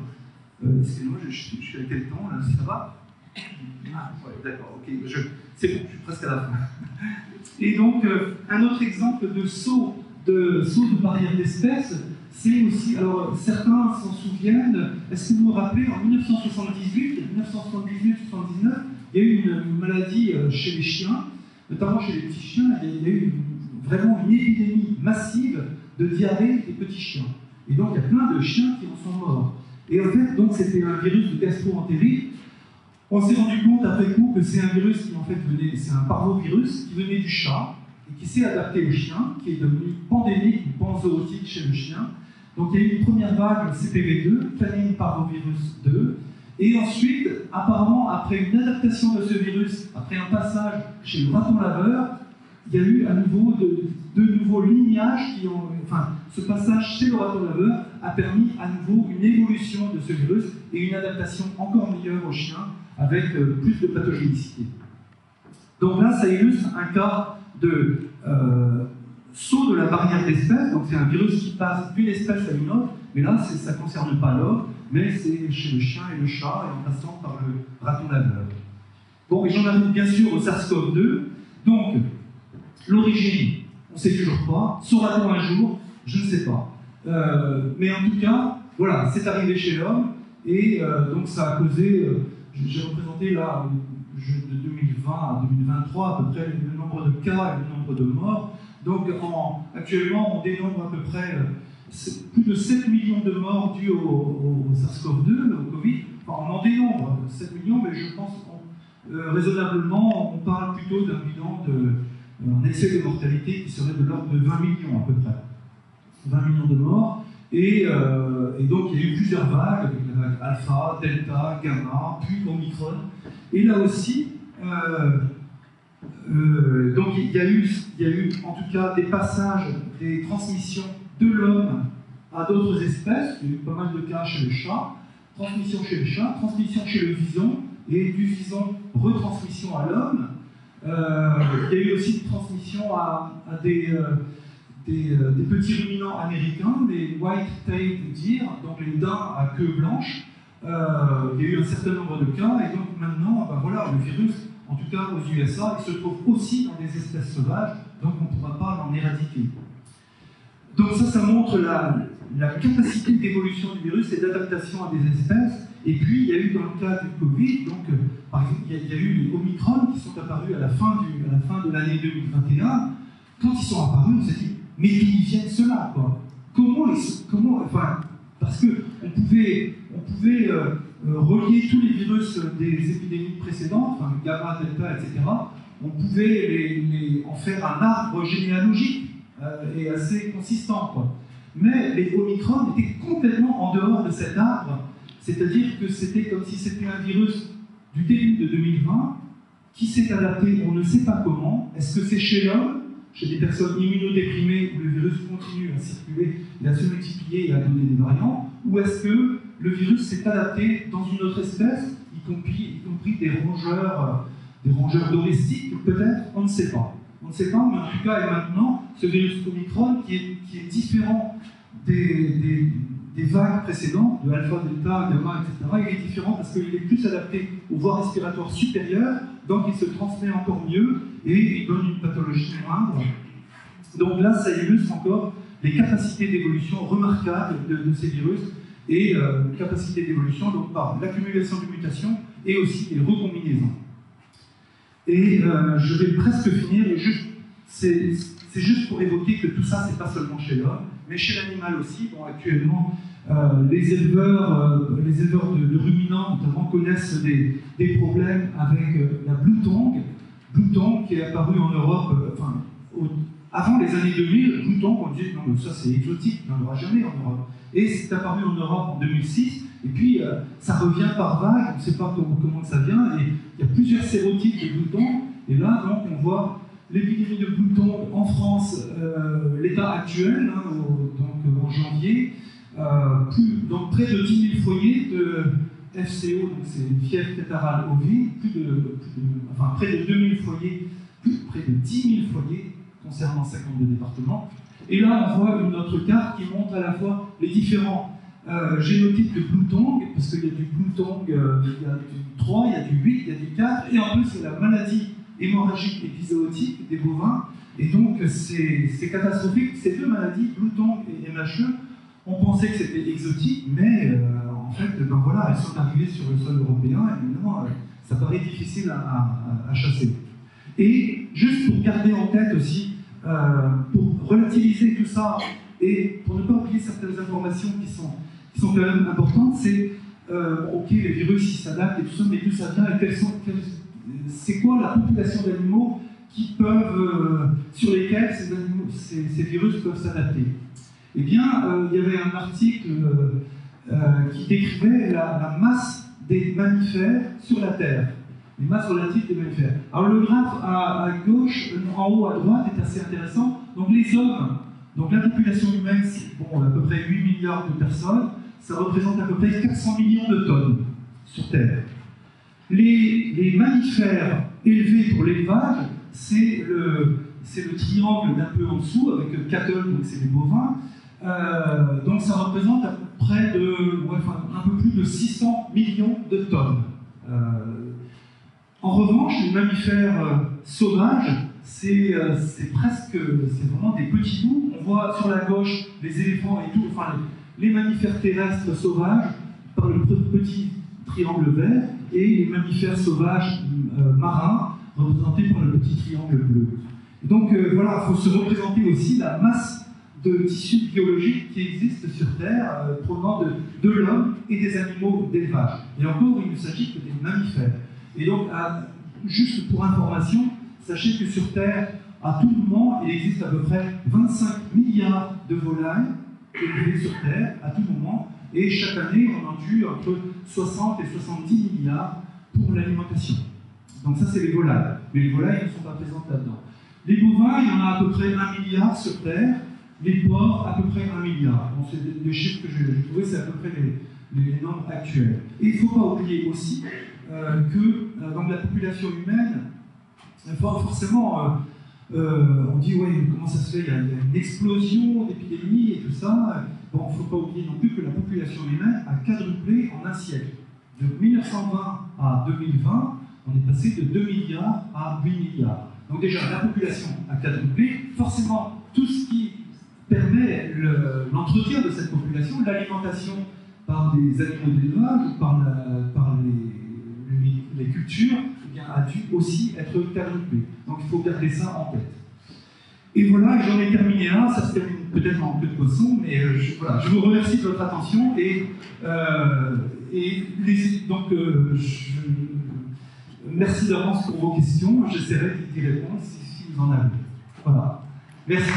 Excusez-moi, je suis à quel temps là? Ça va? Ah, ouais, d'accord, ok. C'est bon, je suis presque à la fin. Et donc, un autre exemple de saut de barrière d'espèces, c'est aussi, alors certains s'en souviennent, est-ce que vous vous rappelez, en 1978, 1978-79, il y a eu une maladie chez les chiens, notamment chez les petits chiens, il y a eu vraiment une épidémie massive de diarrhée des petits chiens. Et donc, il y a plein de chiens qui en sont morts. Et en fait, donc, c'était un virus de gastro-entérite. On s'est rendu compte après coup que c'est un virus qui en fait c'est un parvovirus qui venait du chat et qui s'est adapté au chien, qui est devenu pandémique ou panzootique chez le chien. Donc il y a eu une première vague CPV2, canine parvovirus 2, et ensuite, apparemment, après une adaptation de ce virus, après un passage chez le raton laveur, il y a eu à nouveau de nouveaux lignages qui ont. Enfin, ce passage chez le raton laveur a permis à nouveau une évolution de ce virus et une adaptation encore meilleure aux chiens, avec plus de pathogénicité. Donc là, ça illustre un cas de saut de la barrière d'espèces. Donc c'est un virus qui passe d'une espèce à une autre, mais là, ça ne concerne pas l'homme, mais c'est chez le chien et le chat, et en passant par le raton laveur. Bon, et j'en arrive bien sûr au SARS-CoV-2. Donc, l'origine, on ne sait toujours pas. Saura-t-on un jour? Je ne sais pas. Mais en tout cas, voilà, c'est arrivé chez l'homme, et donc ça a causé... j'ai représenté là, de 2020 à 2023, à peu près le nombre de cas et le nombre de morts. Donc actuellement, on dénombre à peu près plus de 7 millions de morts dues au SARS-CoV-2, au Covid. Enfin, on en dénombre 7 millions, mais je pense raisonnablement, on parle plutôt d'un bilan d'un excès de mortalité qui serait de l'ordre de 20 millions à peu près. 20 millions de morts. Et donc il y a eu plusieurs vagues, avec la vague alpha, delta, gamma, puis omicron. Et là aussi, donc il y a eu en tout cas des passages, des transmissions de l'homme à d'autres espèces. Il y a eu pas mal de cas chez le chat. Transmission chez le chat, transmission chez le vison, et du vison, retransmission à l'homme. Il y a eu aussi une transmission à des petits ruminants américains, les white-tailed deer, donc les daims à queue blanche. Il y a eu un certain nombre de cas, et donc maintenant, ben voilà, le virus, en tout cas aux USA, il se trouve aussi dans des espèces sauvages, donc on ne pourra pas l'en éradiquer. Donc ça montre la capacité d'évolution du virus et d'adaptation à des espèces. Et puis, il y a eu dans le cas du Covid, donc, par exemple, il y a eu les Omicron qui sont apparus à la fin de l'année 2021. Quand ils sont apparus, on s'est dit, mais d'où ils viennent ceux-là, quoi? Enfin, parce qu'on pouvait relier tous les virus des épidémies précédentes, enfin, gamma, delta, etc. On pouvait en faire un arbre généalogique et assez consistant, quoi. Mais les Omicron étaient complètement en dehors de cet arbre, c'est-à-dire que c'était comme si c'était un virus du début de 2020 qui s'est adapté, on ne sait pas comment. Est-ce que c'est chez l'homme, chez des personnes immunodéprimées où le virus continue à circuler et à se multiplier et à donner des variants, ou est-ce que le virus s'est adapté dans une autre espèce, y compris des rongeurs domestiques, peut-être, on ne sait pas. On ne sait pas, mais en tout cas, et maintenant, ce virus Omicron qui est différent des vagues précédentes, de alpha, delta, gamma, etc., il est différent parce qu'il est plus adapté aux voies respiratoires supérieures, donc il se transmet encore mieux et il donne une pathologie moindre. Donc là, ça illustre encore les capacités d'évolution remarquables de ces virus et capacité d'évolution donc par l'accumulation de mutations et aussi les recombinaisons. Et je vais presque finir, et c'est juste pour évoquer que tout ça, c'est pas seulement chez l'homme, mais chez l'animal aussi. Bon, actuellement, les éleveurs de ruminants notamment connaissent des problèmes avec la blue tongue qui est apparue en Europe, avant les années 2000. Blue tongue, on disait non, mais ça c'est exotique, il n'y en aura jamais en Europe. Et c'est apparu en Europe en 2006, et puis ça revient par vague, on ne sait pas comment ça vient, et il y a plusieurs sérotypes de blue tongue, et là donc on voit l'épidémie de blue tongue en France, l'état actuel, hein, donc en janvier, donc près de 10 000 foyers de FCO, donc c'est une fièvre tétarale ovine, près de 2 000 foyers, près de 10 000 foyers concernant 52 départements. Et là, on voit une autre carte qui montre à la fois les différents génotypes de blue tongue, parce qu'il y a du blue tongue, il y a du 3, il y a du 8, il y a du 4, et en plus, c'est la maladie hémorragique épizootique des bovins. Et donc, c'est catastrophique. Ces deux maladies, blue tongue et MHE, on pensait que c'était exotique, mais en fait, ben voilà, elles sont arrivées sur le sol européen, et évidemment, ça paraît difficile à chasser. Et juste pour garder en tête aussi, pour relativiser tout ça, et pour ne pas oublier certaines informations qui sont quand même importantes, c'est, ok, les virus, ils s'adaptent et tout ça, mais d'où ça vient, et c'est quoi la population d'animaux sur lesquels ces virus peuvent s'adapter? Eh bien, il y avait un article qui décrivait la masse des mammifères sur la Terre, les masses relatives des mammifères. Alors le graphe à gauche, en haut à droite, est assez intéressant. Donc les hommes, donc la population humaine, c'est à peu près 8 milliards de personnes, ça représente à peu près 400 millions de tonnes sur Terre. Les mammifères élevés pour l'élevage, c'est le triangle d'un peu en dessous, avec cattle, donc c'est les bovins. Donc ça représente à peu près un peu plus de 600 millions de tonnes. En revanche, les mammifères sauvages, c'est vraiment des petits bouts. On voit sur la gauche les éléphants et tout, les mammifères terrestres sauvages, par le petit triangle vert, et les mammifères sauvages marins, représentés par le petit triangle bleu. Et donc voilà, il faut se représenter aussi la masse de tissus biologiques qui existent sur Terre, provenant de l'homme et des animaux d'élevage. Et encore, il ne s'agit que des mammifères. Et donc, juste pour information, sachez que sur Terre, à tout moment, il existe à peu près 25 milliards de volailles élevées sur Terre, à tout moment, et chaque année, on en tue entre 60 et 70 milliards pour l'alimentation. Donc ça, c'est les volailles. Mais les volailles ne sont pas présentes là-dedans. Les bovins, il y en a à peu près 1 milliard sur Terre. Les porcs, à peu près 1 milliard. Bon, c'est des chiffres que j'ai trouvés, c'est à peu près les nombres actuels. Et il ne faut pas oublier aussi que dans la population humaine, forcément, on dit, ouais, comment ça se fait, il y a une explosion d'épidémies et tout ça. Bon, il ne faut pas oublier non plus que la population humaine a quadruplé en un siècle. De 1920 à 2020, on est passé de 2 milliards à 8 milliards. Donc déjà, la population a quadruplé. Forcément, tout ce qui permet l'entretien de cette population, l'alimentation par des animaux d'élevage ou par les cultures, eh bien, a dû aussi être quadruplé. Donc il faut garder ça en tête. Et voilà, j'en ai terminé un, ça se termine peut-être en queue de poisson, mais voilà, je vous remercie de votre attention merci d'avance pour vos questions, j'essaierai d'y répondre si vous en avez. Voilà, merci.